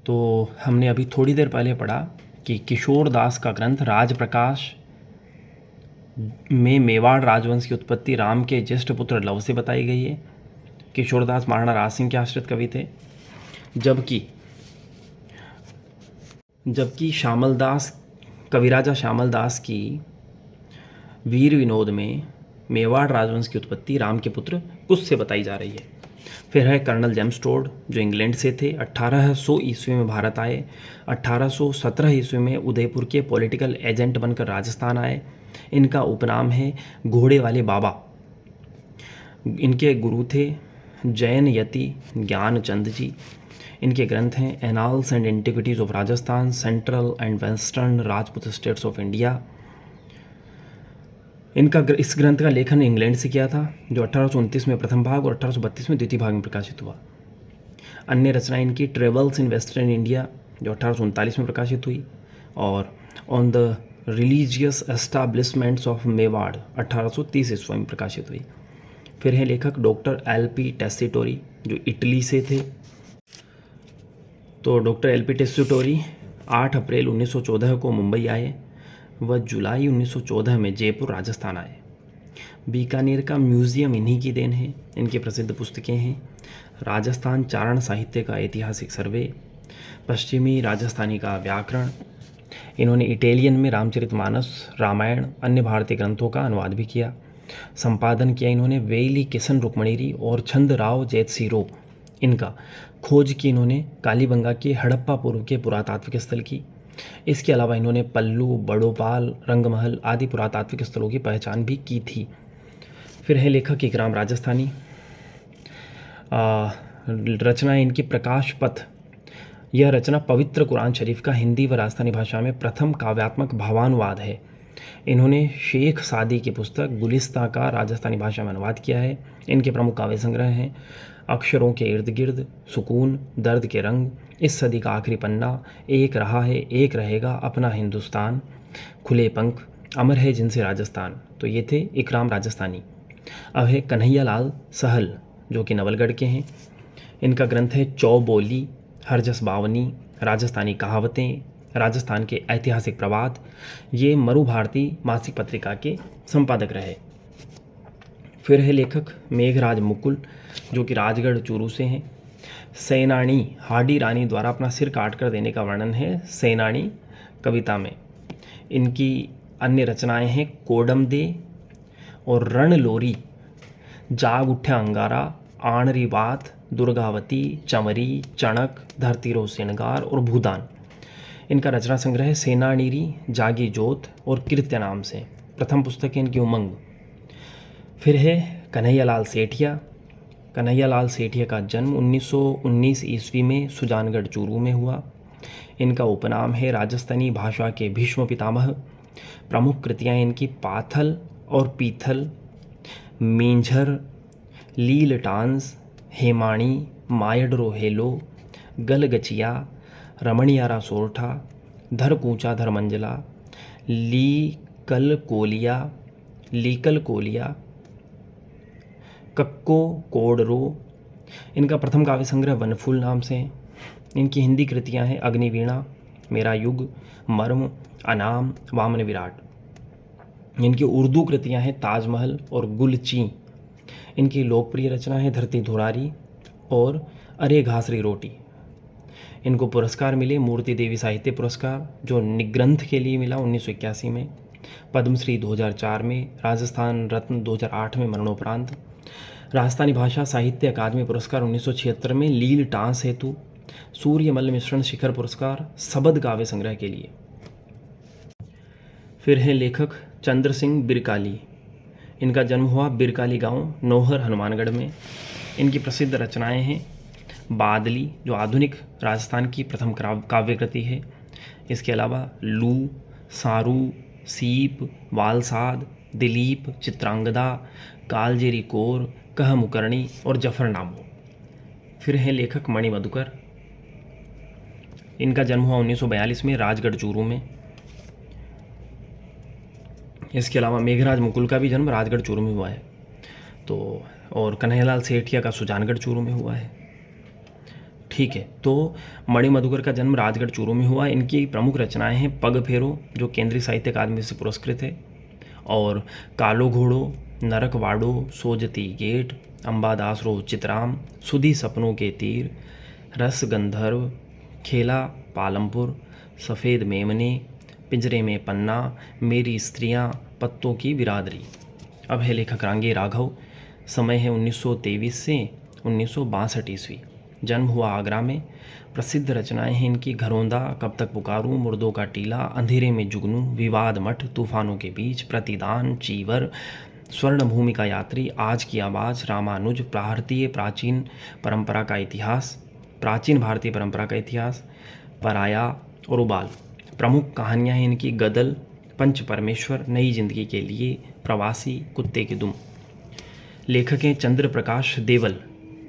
तो हमने अभी थोड़ी देर पहले पढ़ा कि किशोर दास का ग्रंथ राजप्रकाश में मेवाड़ राजवंश की उत्पत्ति राम के ज्येष्ठ पुत्र लव से बताई गई है। किशोरदास महाराणा राज सिंह के आश्रित कवि थे, जबकि श्यामलदास, कविराजा श्यामलदास की वीर विनोद में मेवाड़ राजवंश की उत्पत्ति राम के पुत्र कुश से बताई जा रही है। फिर है कर्नल जेम्स टोड, जो इंग्लैंड से थे, 1800 ईस्वी में भारत आए, 1817 ईस्वी में उदयपुर के पॉलिटिकल एजेंट बनकर राजस्थान आए। इनका उपनाम है घोड़े वाले बाबा। इनके गुरु थे जैन यति ज्ञानचंद जी। इनके ग्रंथ हैं annals and antiquities of Rajasthan, central and western Rajput states of India. इस ग्रंथ का लेखन इंग्लैंड से किया था, जो 1829 में प्रथम भाग और 1832 में द्वितीय भाग में प्रकाशित हुआ। अन्य रचना इनकी ट्रेवल्स इन वेस्टर्न इंडिया, जो 1839 में प्रकाशित हुई, और on the religious establishments of Mewar 1830 ईस्वी में प्रकाशित हुई। फिर है लेखक डॉक्टर एल.पी. टेस्सीटोरी, जो इटली से थे। तो डॉक्टर एल.पी. टेस्सीटोरी 8 अप्रैल 1914 को मुंबई आए। वह जुलाई 1914 में जयपुर राजस्थान आए। बीकानेर का म्यूज़ियम इन्हीं की देन है। इनकी प्रसिद्ध पुस्तकें हैं राजस्थान चारण साहित्य का ऐतिहासिक सर्वे, पश्चिमी राजस्थानी का व्याकरण। इन्होंने इटालियन में रामचरितमानस, रामायण, अन्य भारतीय ग्रंथों का अनुवाद भी किया। संपादन किया इन्होंने वेली किशन रुक्मणीरी और छंद राव जैतसीरो। इनका खोज की इन्होंने कालीबंगा के हड़प्पा पूर्व के पुरातात्विक स्थल की। इसके अलावा इन्होंने पल्लू, बड़ोपाल, रंगमहल आदि पुरातात्विक स्थलों की पहचान भी की थी। फिर है लेखक इकराम राजस्थानी। रचना इनकी प्रकाश पथ। यह रचना पवित्र कुरान शरीफ का हिंदी व राजस्थानी भाषा में प्रथम काव्यात्मक भावानुवाद है। इन्होंने शेख सादी की पुस्तक गुलिस्ता का राजस्थानी भाषा में अनुवाद किया है। इनके प्रमुख काव्य संग्रह हैं अक्षरों के इर्द गिर्द, सुकून, दर्द के रंग, इस सदी का आखिरी पन्ना, एक रहा है एक रहेगा अपना हिंदुस्तान, खुले पंख, अमर है जिनसे राजस्थान। तो ये थे इकराम राजस्थानी। अब है कन्हैया लाल सहल, जो कि नवलगढ़ के हैं। इनका ग्रंथ है चौबोली, हरजस बावनी, राजस्थानी कहावतें, राजस्थान के ऐतिहासिक प्रवाद। ये मरु भारती मासिक पत्रिका के संपादक रहे। फिर है लेखक मेघराज मुकुल, जो कि राजगढ़ चूरू से हैं। सेनानी हाडी रानी द्वारा अपना सिर काट कर देने का वर्णन है सेनानी कविता में। इनकी अन्य रचनाएं हैं कोडम दे और रणलोरी, जाग उठ्या अंगारा, आणरी बात, दुर्गावती, चमरी, चणक, धरतीरो सिणगार और भूदान। इनका रचना संग्रह है सेनानीरी, जागी जोत और कृत्य नाम से। प्रथम पुस्तक है इनकी उमंग। फिर है कन्हैयालाल सेठिया। कन्हैयालाल सेठिया का जन्म 1919 ईस्वी में सुजानगढ़ चूरू में हुआ। इनका उपनाम है राजस्थानी भाषा के भीष्म पितामह। प्रमुख कृतियाँ इनकी पाथल और पीथल, मींझर, लील टांस, हेमाणी, मायडरो हेलो, गलगचिया, रमणियारा सोरठा, धर कूचा धर मंजला, लीकल कोलिया, कक्को कोडरो। इनका प्रथम काव्य संग्रह वनफूल नाम से है। इनकी हिंदी कृतियाँ हैं अग्निवीणा, मेरा युग, मर्म, अनाम, वामन विराट। इनकी उर्दू कृतियाँ हैं ताजमहल और गुलची। इनकी लोकप्रिय रचना है धरती धुरारी और अरे घासरी रोटी। इनको पुरस्कार मिले मूर्ति देवी साहित्य पुरस्कार, जो निग्रंथ के लिए मिला 1981 में, पद्मश्री 2004 में, राजस्थान रत्न 2008 में मरणोपरांत, राजस्थानी भाषा साहित्य अकादमी पुरस्कार 1976 में लील टांस हेतु, सूर्यमल मिश्रण शिखर पुरस्कार सबद काव्य संग्रह के लिए। फिर है लेखक चंद्र सिंह बिरकाली। इनका जन्म हुआ बिरकाली गांव नौहर हनुमानगढ़ में। इनकी प्रसिद्ध रचनाएं हैं बादली, जो आधुनिक राजस्थान की प्रथम काव्य कृति है। इसके अलावा लू, सारू, सीप, वालसाद, दिलीप, चित्रांगदा, कालजेरी कोर, कह मुकरणी और जफरनामो। फिर है लेखक मणि मधुकर। इनका जन्म हुआ 1942 में राजगढ़ चूरू में। इसके अलावा मेघराज मुकुल का भी जन्म राजगढ़ चूरू में हुआ है। तो और कन्हैयालाल सेठिया का सुजानगढ़ चूरू में हुआ है। ठीक है, तो मणि मधुकर का जन्म राजगढ़ चूरू में हुआ। इनकी प्रमुख रचनाएं हैं पग फेरो, जो केंद्रीय साहित्य अकादमी से पुरस्कृत है, और कालो घोड़ो, नरक वाड़ो, सोजती गेट, अंबादास रो चितराम, सुधी सपनों के तीर, रस गंधर्व, खेला पालमपुर, सफ़ेद मेमने, पिंजरे में पन्ना, मेरी स्त्रियां, पत्तों की बिरादरी। अब है लेखक रांगे राघव। समय है 1923 से 1962 ईस्वी। जन्म हुआ आगरा में। प्रसिद्ध रचनाएं हैं इनकी घरौंदा, कब तक पुकारूं, मुर्दों का टीला, अंधेरे में जुगनू, विवाद मठ, तूफानों के बीच, प्रतिदान, चीवर, स्वर्ण भूमि का यात्री, आज की आवाज़, रामानुज, भारतीय प्राचीन परंपरा का इतिहास, प्राचीन भारतीय परंपरा का इतिहास, पराया और उबाल। प्रमुख कहानियां हैं इनकी गदल, पंच परमेश्वर, नई जिंदगी के लिए, प्रवासी, कुत्ते की दुम। लेखक हैं चंद्र प्रकाश देवल,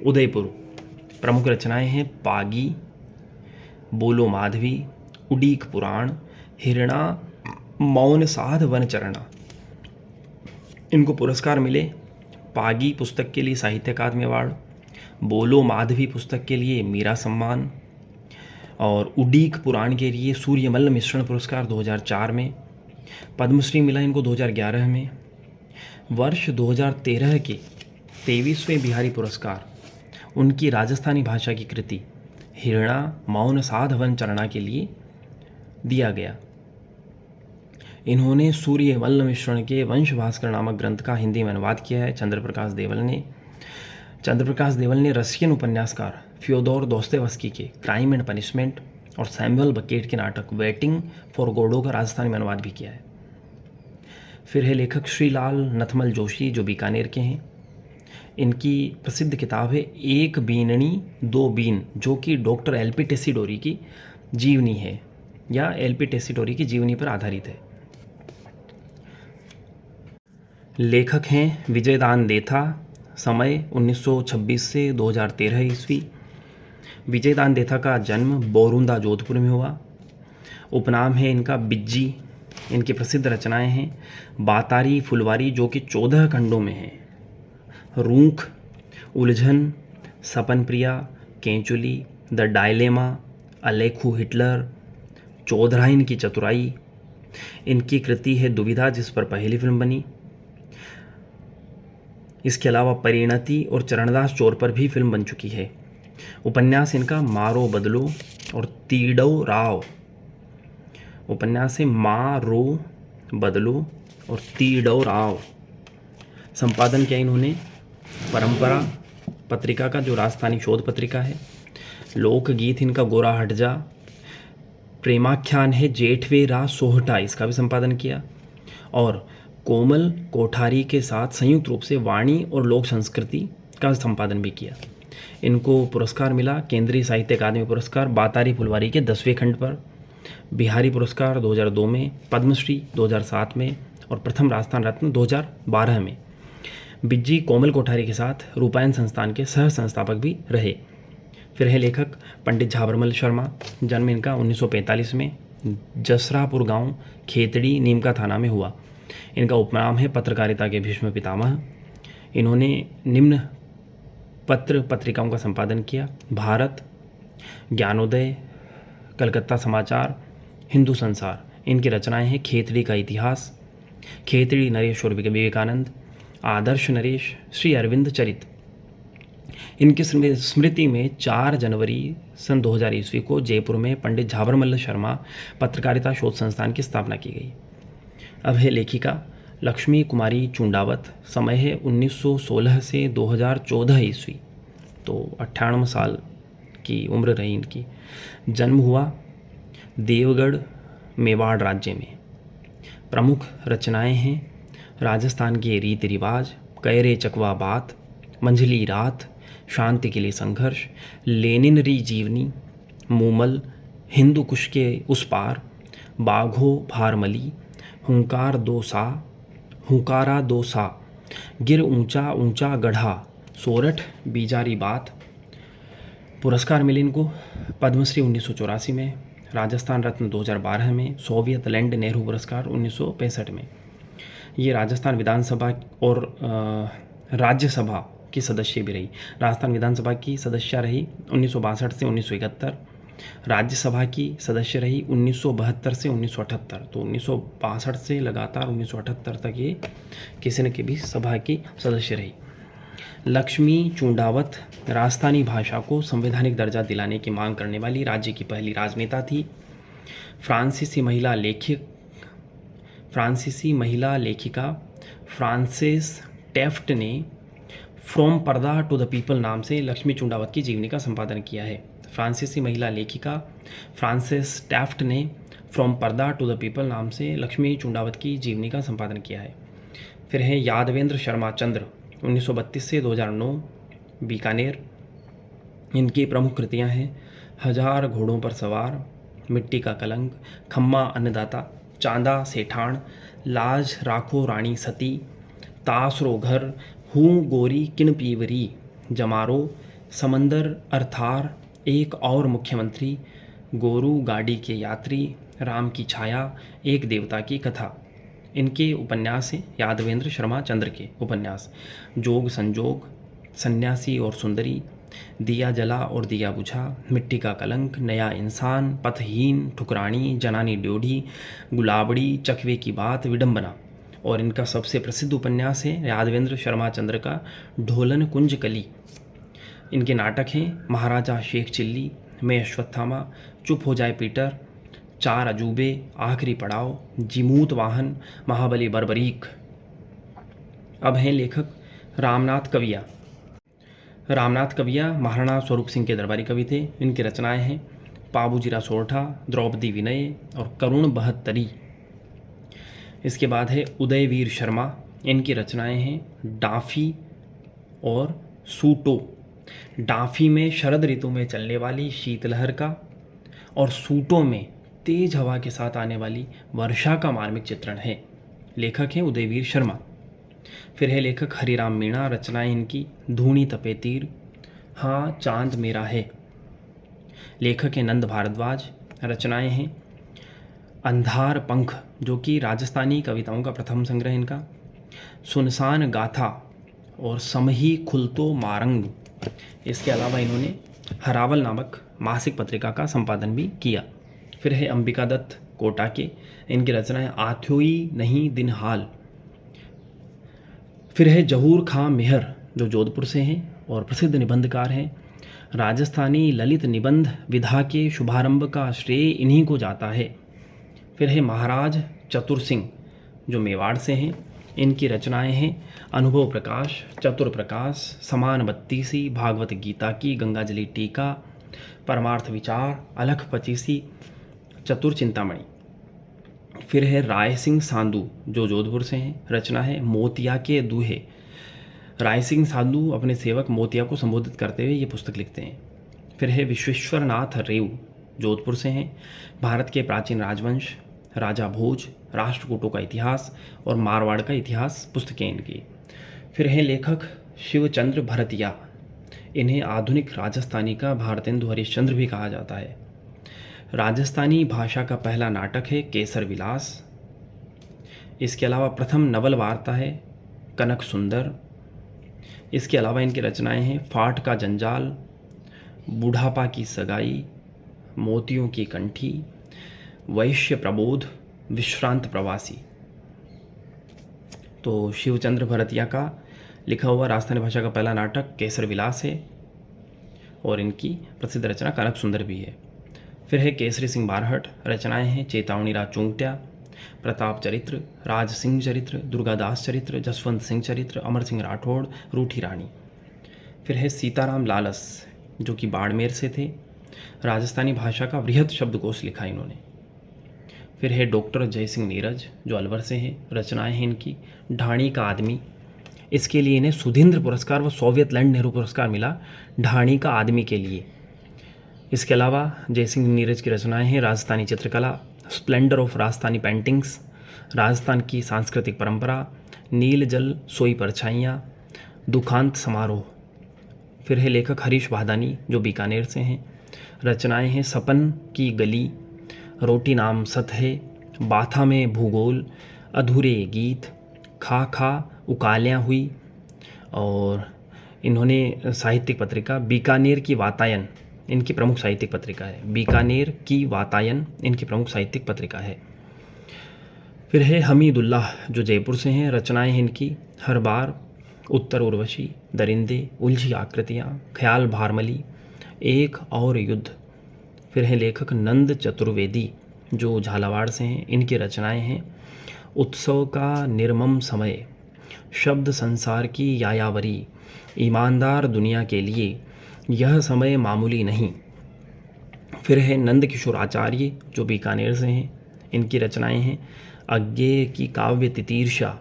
उदयपुर। प्रमुख रचनाएं हैं पागी, बोलो माधवी, उडीक पुराण, हिरणा, मौन साध वनचरणा। इनको पुरस्कार मिले। पागी पुस्तक के लिए साहित्य अकादमी अवार्ड, बोलो माधवी पुस्तक के लिए मीरा सम्मान, और उडीक पुराण के लिए सूर्यमल्ल मिश्रण पुरस्कार 2004 में। पद्मश्री मिला इनको 2011 में। वर्ष 2013 के 23वें बिहारी पुरस्कार उनकी राजस्थानी भाषा की कृति हिरणा मौन साध वनचरणा के लिए दिया गया। इन्होंने सूर्यमल्ल मिश्रण के वंश भास्कर नामक ग्रंथ का हिंदी में अनुवाद किया है चंद्र प्रकाश देवल ने रशियन उपन्यासकार फ्योदोर दोस्तोयेव्स्की के क्राइम एंड पनिशमेंट और सैमुअल बकेट के नाटक वेटिंग फॉर गोडो का राजस्थानी में अनुवाद भी किया है। फिर है लेखक श्रीलाल नथमल जोशी, जो बीकानेर के हैं। इनकी प्रसिद्ध किताब है एक बीननी दो बीन, जो कि डॉक्टर एल.पी. टेसीडोरी की जीवनी है या एल.पी. टेसीडोरी की जीवनी पर आधारित है। लेखक हैं विजयदान देथा। समय 1926 से 2013 ईस्वी। विजयदान देथा का जन्म बोरुंदा जोधपुर में हुआ। उपनाम है इनका बिज्जी। इनकी प्रसिद्ध रचनाएं हैं बातारी फुलवारी, जो कि 14 खंडों में है, रूख, उलझन, सपन प्रिया, केंचुली, द डायलेमा, अलेखू हिटलर, चौधराइन की चतुराई। इनकी कृति है दुविधा, जिस पर पहली फिल्म बनी। इसके अलावा परिणति और चरणदास चोर पर भी फिल्म बन चुकी है। उपन्यास इनका मारो बदलो और तीडो राव। उपन्यास है मारो बदलो और तीडो राव। संपादन किया इन्होंने परंपरा पत्रिका का, जो राजस्थानी शोध पत्रिका है। लोकगीत इनका गोरा हटजा। प्रेमाख्यान है जेठवे रा सोहटा, इसका भी संपादन किया। और कोमल कोठारी के साथ संयुक्त रूप से वाणी और लोक संस्कृति का संपादन भी किया। इनको पुरस्कार मिला केंद्रीय साहित्य अकादमी पुरस्कार बातारी फुलवारी के 10वें खंड पर, बिहारी पुरस्कार 2002 में, पद्मश्री 2007 में और प्रथम राजस्थान रत्न 2012 में। बिज्जी कोमल कोठारी के साथ रूपायन संस्थान के सह संस्थापक भी रहे। फिर है लेखक पंडित झाबरमल शर्मा। जन्म इनका 1945 में जसरापुर गांव, खेतड़ी, नीमका थाना में हुआ। इनका उपनाम है पत्रकारिता के भीष्म पितामह। इन्होंने निम्न पत्र पत्रिकाओं का संपादन किया: भारत, ज्ञानोदय, कलकत्ता समाचार, हिंदू संसार। इनकी रचनाएं हैं खेतड़ी का इतिहास, खेतड़ी नरेश और विवेकानंद, आदर्श नरेश, श्री अरविंद चरित। इनकी स्मृति में 4 जनवरी सन 2000 ईस्वी को जयपुर में पंडित झाबरमल्ल शर्मा पत्रकारिता शोध संस्थान की स्थापना की गई। अब है लेखिका लक्ष्मी कुमारी चुंडावत। समय है 1916 से 2014 ईस्वी, तो 98 साल की उम्र रही इनकी। जन्म हुआ देवगढ़, मेवाड़ राज्य में। प्रमुख रचनाएं हैं राजस्थान के रीति रिवाज, कैरे चकवा बात, मंझली रात, शांति के लिए संघर्ष, लेनिन री जीवनी, मूमल, हिंदू कुश के उस पार, बाघो भारमली, हुंकारा दो सा, गिर ऊंचा ऊंचा गढ़ा, सोरठ, बीजारी बात। पुरस्कार मिले इनको पद्मश्री 1984 में, राजस्थान रत्न 2012 में, सोवियत लैंड नेहरू पुरस्कार 1965 में। ये राजस्थान विधानसभा और राज्यसभा की सदस्य भी रही। राजस्थान विधानसभा की सदस्य रही 1962 से 1971, राज्यसभा की सदस्य रही 1972 से 1978। तो 1962 से लगातार 1978 तक ये किसी न किसी सभा की सदस्य रही। लक्ष्मी चूंडावत राजस्थानी भाषा को संवैधानिक दर्जा दिलाने की मांग करने वाली राज्य की पहली राजनेता थी। फ्रांसीसी महिला लेखिका फ्रांसेस टेफ्ट ने फ्रॉम पर्दा टू द पीपल नाम से लक्ष्मी चूंडावत की जीवनी का संपादन किया है। फ्रांसीसी महिला लेखिका फ्रांसेस टेफ्ट ने फ्रॉम पर्दा टू द पीपल नाम से लक्ष्मी चूंडावत की जीवनी का संपादन किया है। फिर है यादवेंद्र शर्मा चंद्र 1932 से 2009, बीकानेर। इनकी प्रमुख कृतियां हैं हजार घोड़ों पर सवार, मिट्टी का कलंक, खम्मा अन्नदाता, चांदा सेठान, लाज राखो रानी सती, तासरो घर, हूँ गोरी किन पीवरी, जमारो, समंदर अर्थार, एक और मुख्यमंत्री, गोरू गाड़ी के यात्री, राम की छाया, एक देवता की कथा। इनके उपन्यास हैं यादवेंद्र शर्मा चंद्र के उपन्यास जोग संजोग, सन्यासी और सुंदरी, दिया जला और दिया बुझा, मिट्टी का कलंक, नया इंसान, पथहीन, ठुकरानी, जनानी ड्योढ़ी, गुलाबड़ी, चकवे की बात, विडंबना। और इनका सबसे प्रसिद्ध उपन्यास है यादवेंद्र शर्मा चंद्र का ढोलन कुंज कली। इनके नाटक हैं महाराजा शेख चिल्ली, मैं अश्वत्थामा, चुप हो जाए पीटर, चार अजूबे, आखिरी पड़ाव, जिमूत वाहन, महाबली बर्बरीक। अब हैं लेखक रामनाथ कविया। रामनाथ कविया महाराणा स्वरूप सिंह के दरबारी कवि थे। इनकी रचनाएं हैं पाबूजीरा सोरठा, द्रौपदी विनय और करुण बहत्तरी। इसके बाद है उदयवीर शर्मा। इनकी रचनाएं हैं डाफी और सूटो। डाफी में शरद ऋतु में चलने वाली शीतलहर का और सूटों में तेज हवा के साथ आने वाली वर्षा का मार्मिक चित्रण है। लेखक हैं उदयवीर शर्मा। फिर है लेखक हरिराम मीणा। रचनाएं इनकी धूनी तपे तीर, हाँ चांद मेरा है। लेखक हैं नंद भारद्वाज। रचनाएं हैं अंधार पंख, जो कि राजस्थानी कविताओं का प्रथम संग्रह इनका, सुनसान गाथा और समही खुलतो मारंग। इसके अलावा इन्होंने हरावल नामक मासिक पत्रिका का संपादन भी किया। फिर है अंबिका दत्त कोटा के। इनकी रचनाएं आथ्योई नहीं दिन हाल। फिर है जहूर खां मेहर, जो जोधपुर से हैं और प्रसिद्ध निबंधकार हैं। राजस्थानी ललित निबंध विधा के शुभारंभ का श्रेय इन्हीं को जाता है। फिर है महाराज चतुर सिंह, जो मेवाड़ से हैं। इनकी रचनाएं हैं अनुभव प्रकाश, चतुर प्रकाश, समान बत्तीसी, भागवत गीता की गंगाजली टीका, परमार्थ विचार, अलख पचीसी, चतुर चिंतामणि। फिर है राय सिंह सांधू, जो जोधपुर से हैं। रचना है मोतिया के दूहे। राय सिंह सांधू अपने सेवक मोतिया को संबोधित करते हुए ये पुस्तक लिखते हैं। फिर है विश्वेश्वर नाथ रेऊ, जोधपुर से हैं। भारत के प्राचीन राजवंश, राजा भोज, राष्ट्रकूटों का इतिहास और मारवाड़ का इतिहास पुस्तकें इनकी। फिर हैं लेखक शिवचंद्र भरतिया। इन्हें आधुनिक राजस्थानी का भारतेंदु हरिश्चंद्र भी कहा जाता है। राजस्थानी भाषा का पहला नाटक है केसर विलास। इसके अलावा प्रथम नवल वार्ता है कनक सुंदर। इसके अलावा इनकी रचनाएं हैं फाट का जंजाल, बुढ़ापा की सगाई, मोतियों की कंठी, वैश्य प्रबोध, विश्रांत प्रवासी। तो शिवचंद्र भरतिया का लिखा हुआ राजस्थानी भाषा का पहला नाटक केसर विलास है और इनकी प्रसिद्ध रचना कनक सुंदर भी है। फिर है केसरी सिंह बारहट। रचनाएं हैं चेतावनी राज चूंकट्या, प्रताप चरित्र, राज सिंह चरित्र, दुर्गादास चरित्र, जसवंत सिंह चरित्र, अमर सिंह राठौड़, रूठी रानी। फिर है सीताराम लालस, जो कि बाड़मेर से थे। राजस्थानी भाषा का वृहद शब्दकोश लिखा इन्होंने। फिर है डॉक्टर जयसिंह नीरज, जो अलवर से हैं। रचनाएं हैं इनकी ढाणी का आदमी। इसके लिए इन्हें सुधींद्र पुरस्कार व सोवियत लैंड नेहरू पुरस्कार मिला ढाणी का आदमी के लिए। इसके अलावा जयसिंह नीरज की रचनाएं हैं राजस्थानी चित्रकला, splendour of Rajasthani paintings, Rajasthan की सांस्कृतिक परंपरा, नील जल सोई परछाइयाँ, दुखांत समारोह। फिर है लेखक हरीश भादानी, जो बीकानेर से हैं। रचनाएं हैं सपन की गली, रोटी नाम सत है, बाथा में भूगोल, अधूरे गीत, खा खा उकालियाँ हुई और इन्होंने साहित्यिक पत्रिका बीकानेर की वातायन इनकी प्रमुख साहित्यिक पत्रिका है। बीकानेर की वातायन इनकी प्रमुख साहित्यिक पत्रिका है। फिर है हमीदुल्लाह जो जयपुर से हैं। रचनाएं हैं इनकी हर बार, उत्तर उर्वशी, दरिंदे, उलझी आकृतियाँ, ख्याल भारमली, एक और युद्ध। फिर है लेखक नंद चतुर्वेदी जो झालावाड़ से हैं। इनकी रचनाएं हैं उत्सव का निर्मम समय, शब्द संसार की यायावरी, ईमानदार दुनिया के लिए यह समय मामूली नहीं। फिर है नंद किशोर आचार्य जो बीकानेर से हैं। इनकी रचनाएं हैं अज्ञेय की काव्य तितीर्षा,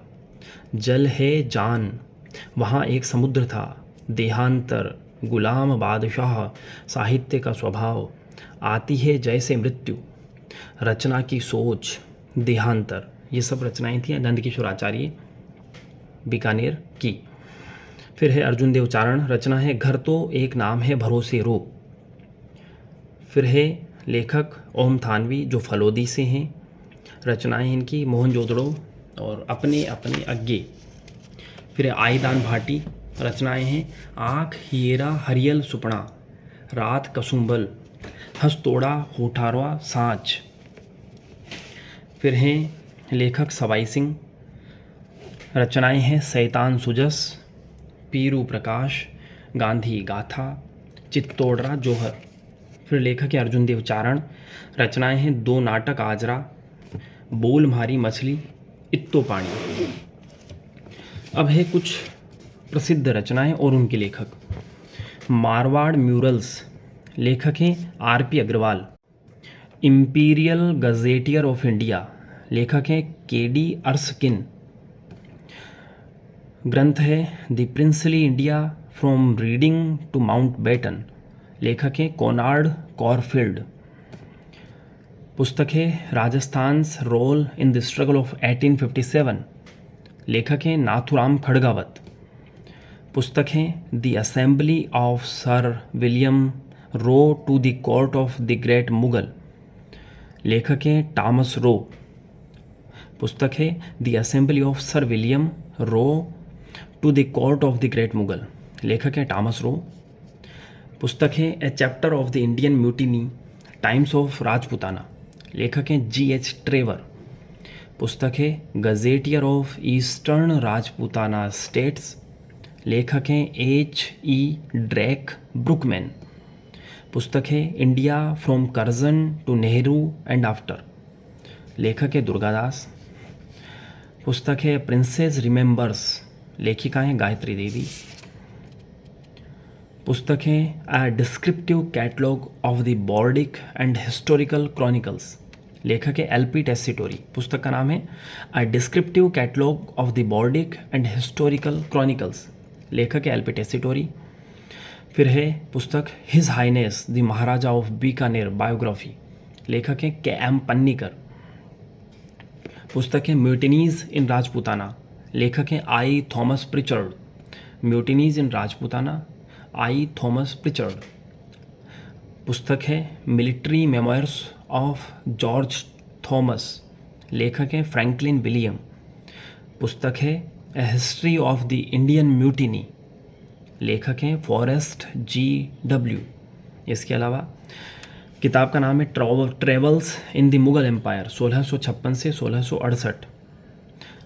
जल है जान, वहाँ एक समुद्र था, देहांतर, गुलाम बादशाह, साहित्य का स्वभाव, आती है जैसे मृत्यु, रचना की सोच, देहांतर। ये सब रचनाएं थी नंद किशोर आचार्य बीकानेर की। फिर है अर्जुन देव चारण, रचना है घर तो एक नाम है भरोसे रो। फिर है लेखक ओम थानवी जो फलोदी से हैं। रचनाएं इनकी मोहनजोदड़ो और अपने अपने अज्ञे। फिर है आईदान भाटी, रचनाएं हैं आँख हीरा हरियल सुपना, रात कसुंबल, हंसतोड़ा होठारवा सांच। फिर हैं लेखक सवाई सिंह, रचनाएं हैं शैतान सुजस, पीरू प्रकाश, गांधी गाथा, चित्तौड़रा जोहर। फिर लेखक है अर्जुन देव चारण, रचनाएं हैं दो नाटक आजरा, बोल मारी मछली, इत्तो पानी। अब है कुछ प्रसिद्ध रचनाएं और उनके लेखक। मारवाड़ म्यूरल्स, लेखक हैं R P Agrawal. Imperial gazetteer of India, लेखक हैं केडी अर्सकिन। ग्रंथ है the princely India from Reading to Mountbatten, लेखक हैं कोनार्ड कॉरफील्ड। पुस्तक है Rajasthan's role in the struggle of 1857, लेखक हैं नाथुराम खड़गावत। पुस्तक है the assembly of sir William Roe to the court of the great Mughal, लेखक हैं टॉमस रो। पुस्तक है the assembly of sir William Roe to the court of the great Mughal, लेखक हैं टॉमस रो। पुस्तक है a chapter of the Indian mutiny, times of Rajputana, लेखक हैं G.H. ट्रेवर। पुस्तक है gazetteer of eastern Rajputana states, लेखक हैं H.E. Drake Brockman. पुस्तक है India from Curzon to Nehru and after, लेखक है दुर्गादास। पुस्तक है प्रिंसेस रिमेंबर्स, लेखिका हैं गायत्री देवी। पुस्तक है a descriptive catalogue of the bardic and historical chronicles, लेखक है LP टेसिटोरी। पुस्तक का नाम है a descriptive catalogue of the bardic and historical chronicles, लेखक है LP टेसिटोरी। फिर है पुस्तक his highness the Maharaja of Bikaner biography, लेखक है KM पन्नीकर। पुस्तक है म्यूटिनीज इन राजपूताना, लेखक हैं I. Thomas Pritchard. Mutinies in Rajputana, I. Thomas Pritchard. पुस्तक है military memoirs of George Thomas, लेखक हैं फ्रैंकलिन विलियम। पुस्तक है a history of the Indian mutiny, लेखक हैं फॉरेस्ट G.W. इसके अलावा किताब का नाम है travels in the Mughal empire 1656 से 1668,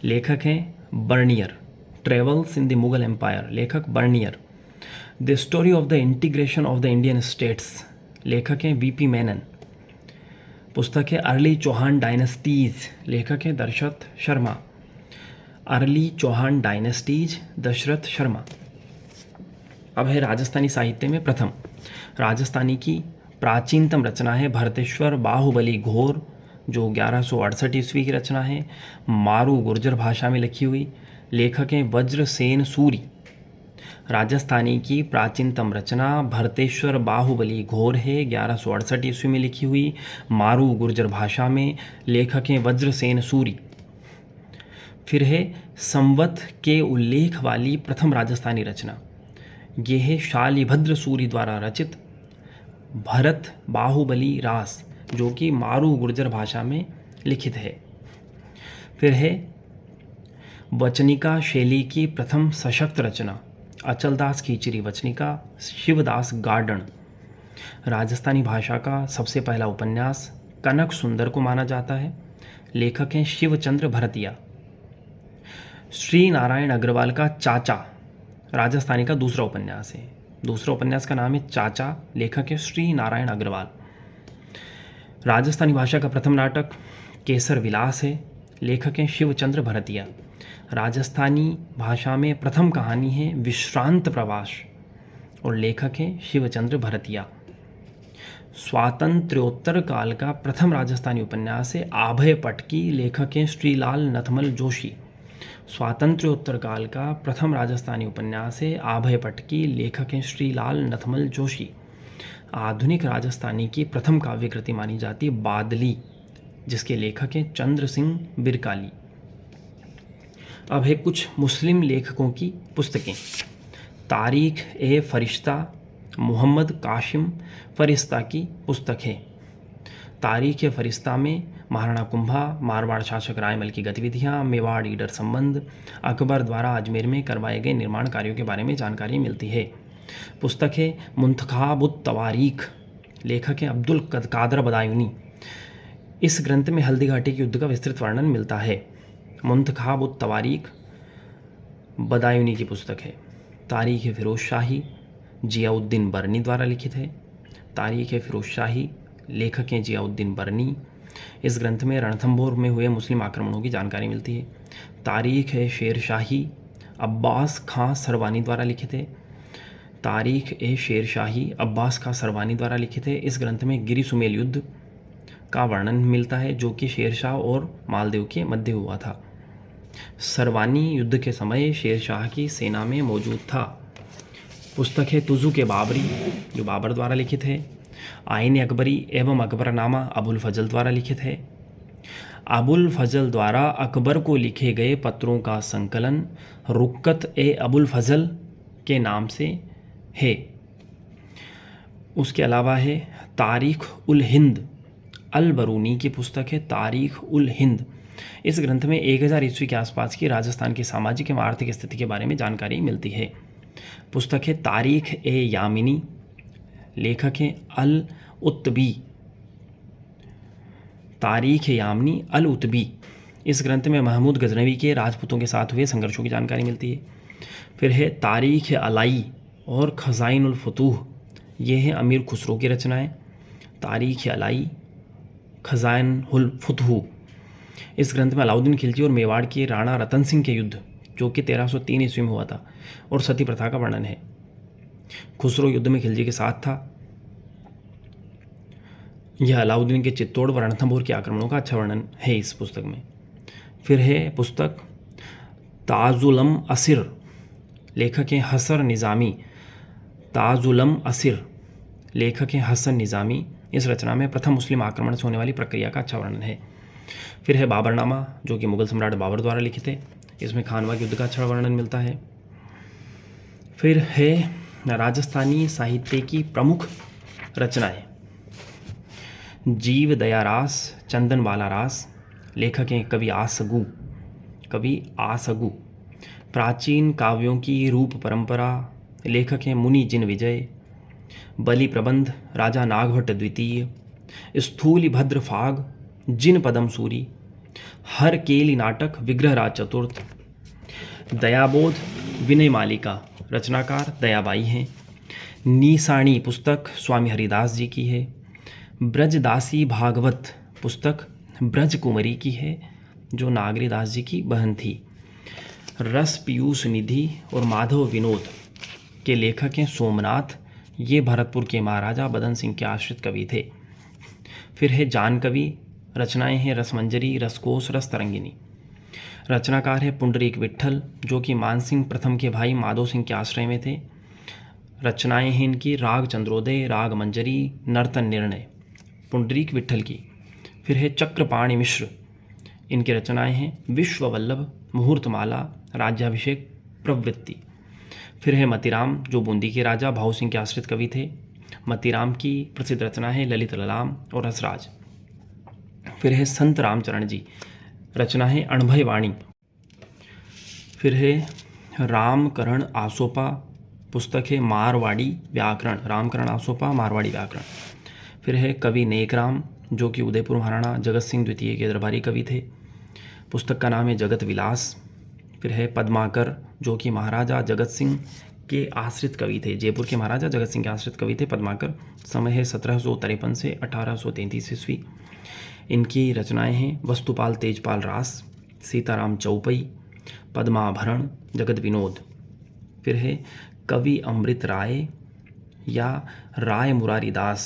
लेखक हैं Bernier. Travels in the Mughal empire, लेखक Bernier. The story of the integration of the Indian states, लेखक हैं VP मेनन। पुस्तक है अर्ली चौहान डायनेस्टीज, लेखक हैं दशरथ शर्मा। Early Chauhan dynasties, Dashrath Sharma. अब है राजस्थानी साहित्य में प्रथम राजस्थानी की प्राचीनतम रचना है भरतेश्वर बाहुबली घोर, जो 1168 ईस्वी की रचना है, मारू गुर्जर भाषा में लिखी हुई, लेखक हैं वज्रसेन सूरी। राजस्थानी की प्राचीनतम रचना भरतेश्वर बाहुबली घोर है, 1168 ईस्वी में लिखी हुई, मारू गुर्जर भाषा में, लेखक हैं वज्रसेन सूरी। फिर है संवत के उल्लेख वाली प्रथम राजस्थानी रचना, ये है शालिभद्र सूरी द्वारा रचित भरत बाहुबली रास, जो कि मारू गुर्जर भाषा में लिखित है। फिर है वचनिका शैली की प्रथम सशक्त रचना अचलदास खींचरी वचनिका, शिवदास गार्डन। राजस्थानी भाषा का सबसे पहला उपन्यास कनक सुंदर को माना जाता है। लेखक हैं शिवचंद्र भरतिया। श्री नारायण अग्रवाल का चाचा राजस्थानी का दूसरा उपन्यास है। दूसरा उपन्यास का नाम है चाचा, लेखक है श्री नारायण अग्रवाल। राजस्थानी भाषा का प्रथम नाटक केसर विलास है। लेखक हैं शिवचंद्र भरतिया। राजस्थानी भाषा में प्रथम कहानी है विश्रांत प्रवास और लेखक हैं शिवचंद्र भरतिया। स्वातंत्र्योत्तर काल का प्रथम राजस्थानी उपन्यास है आभय पटकी, लेखक हैं श्रीलाल नथमल जोशी। स्वातंत्र्योत्तर काल का प्रथम राजस्थानी उपन्यास है आभय पटकी, लेखक हैं श्रीलाल नथमल जोशी। आधुनिक राजस्थानी की प्रथम काव्य कृति मानी जाती बादली, जिसके लेखक हैं चंद्र सिंह बिरकाली। अब है कुछ मुस्लिम लेखकों की पुस्तकें। तारीख ए फरिश्ता मोहम्मद काशिम फरिश्ता की पुस्तक है। तारीख ए फरिश्ता में महाराणा कुंभा, मारवाड़ शासक रायमल की गतिविधियाँ, मेवाड़ ईडर संबंध, अकबर द्वारा अजमेर में करवाए गए निर्माण कार्यों के बारे में जानकारी मिलती है। पुस्तक है मुंतखाबुत तवारीख, लेखक है अब्दुल कादर बदायूनी। इस ग्रंथ में हल्दी घाटी के युद्ध का विस्तृत वर्णन मिलता है। मुंतखाबुत तवारीख बदायूनी की पुस्तक है। तारीख फिरोज शाही जियाउद्दीन बरनी द्वारा लिखित है। तारीख फिरोज शाही, लेखक हैं जियाउद्दीन बरनी। इस ग्रंथ में रणथंभौर में हुए मुस्लिम आक्रमणों की जानकारी मिलती है। तारीख है शेर शाही अब्बास खां सरवानी द्वारा लिखित है। तारीख ए शेर शाही अब्बास खां सरवानी द्वारा लिखित है। इस ग्रंथ में गिरी सुमेल युद्ध का वर्णन मिलता है, जो कि शेरशाह और मालदेव के मध्य हुआ था। सरवानी युद्ध के समय शेरशाह की सेना में मौजूद था। पुस्तक है तुजु के बाबरी, जो बाबर द्वारा लिखित है। आईन अकबरी एवं अकबरनामा अबुल फजल द्वारा लिखित है। अबुल फजल द्वारा अकबर को लिखे गए पत्रों का संकलन रुक्कत ए अबुल फजल के नाम से है। उसके अलावा है तारीख उल हिंद, अल बरूनी की पुस्तक है तारीख उल हिंद। इस ग्रंथ में 1000 ईस्वी के आसपास की राजस्थान की सामाजिक एवं आर्थिक स्थिति के बारे में जानकारी मिलती है। पुस्तक है तारीख ए यामिनी, लेखक हैं अल उत्बी। तारीख यामिनी अल उत्बी। इस ग्रंथ में महमूद गजनवी के राजपूतों के साथ हुए संघर्षों की जानकारी मिलती है। फिर है तारीख अलाई और खजाइन उल फतूह, ये हैं अमीर खुसरो की रचनाएं। तारीख अलाई, खजाइन उल फतूह। इस ग्रंथ में अलाउद्दीन खिलजी और मेवाड़ के राणा रतन सिंह के युद्ध, जो कि 1303 ईस्वी में हुआ था, और सती प्रथा का वर्णन है। खुसरो युद्ध में खिलजी के साथ था। यह अलाउद्दीन के चित्तौड़ व रणथंभौर के आक्रमणों का अच्छा वर्णन है इस पुस्तक में। फिर है पुस्तक ताजुलम असिर, लेखक हैं हसन निज़ामी। ताजुलम असिर, लेखक हैं हसन निज़ामी। इस रचना में प्रथम मुस्लिम आक्रमण से होने वाली प्रक्रिया का अच्छा वर्णन है। फिर है बाबरनामा, जो कि मुगल सम्राट बाबर द्वारा लिखित है। इसमें खानवा के युद्ध का अच्छा वर्णन मिलता है। फिर है राजस्थानी साहित्य की प्रमुख रचनाएं। जीव दया रास, चंदन बाला रास, लेखक हैं कवि आसगु। प्राचीन काव्यों की रूप परंपरा, लेखक हैं मुनि जिन विजय। बलि प्रबंध, राजा नागभट्ट द्वितीय। स्थूली भद्र फाग, जिन पदम सूरी। हर केली नाटक, विग्रहराज चतुर्थ। दयाबोध, विनय मालिका, रचनाकार दयाबाई हैं। नीसाणी पुस्तक स्वामी हरिदास जी की है। ब्रजदासी भागवत पुस्तक ब्रज कुंवरी की है, जो नागरीदास जी की बहन थी। रस पीयूष निधि और माधव विनोद के लेखक हैं सोमनाथ। ये भरतपुर के महाराजा बदन सिंह के आश्रित कवि थे। फिर है जानकवि, रचनाएं हैं रसमंजरी, रसकोश, रस तरंगिनी। रचनाकार है पुंडरीक विट्ठल, जो कि मानसिंह प्रथम के भाई माधो सिंह के आश्रय में थे। रचनाएं हैं इनकी राग चंद्रोदय, राग मंजरी, नर्तन निर्णय, पुंडरीक विट्ठल की। फिर है चक्रपाणि मिश्र, इनकी रचनाएं हैं विश्ववल्लभ, मुहूर्तमाला, राज्याभिषेक, प्रवृत्ति। फिर है मतीराम, जो बूंदी के राजा भाऊ सिंह के आश्रित कवि थे। मतीराम की प्रसिद्ध रचना है ललित ललाम और रसराज। फिर है संत रामचरण जी, रचना है अणभय वाणी। फिर है रामकरण आसोपा, पुस्तक है मारवाड़ी व्याकरण, रामकरण आसोपा मारवाड़ी व्याकरण। फिर है कवि नेकराम, जो कि उदयपुर महाराणा जगत सिंह द्वितीय के दरबारी कवि थे। पुस्तक का नाम है जगत विलास। फिर है पद्माकर, जो कि महाराजा जगत सिंह के आश्रित कवि थे, जयपुर के महाराजा जगत सिंह के आश्रित कवि थे पद्माकर। समय है 1753 से 1833 ईस्वी। इनकी रचनाएं हैं वस्तुपाल तेजपाल रास, सीताराम चौपई, पद्माभरण, जगत विनोद। फिर है कवि अमृत राय या राय मुरारी दास,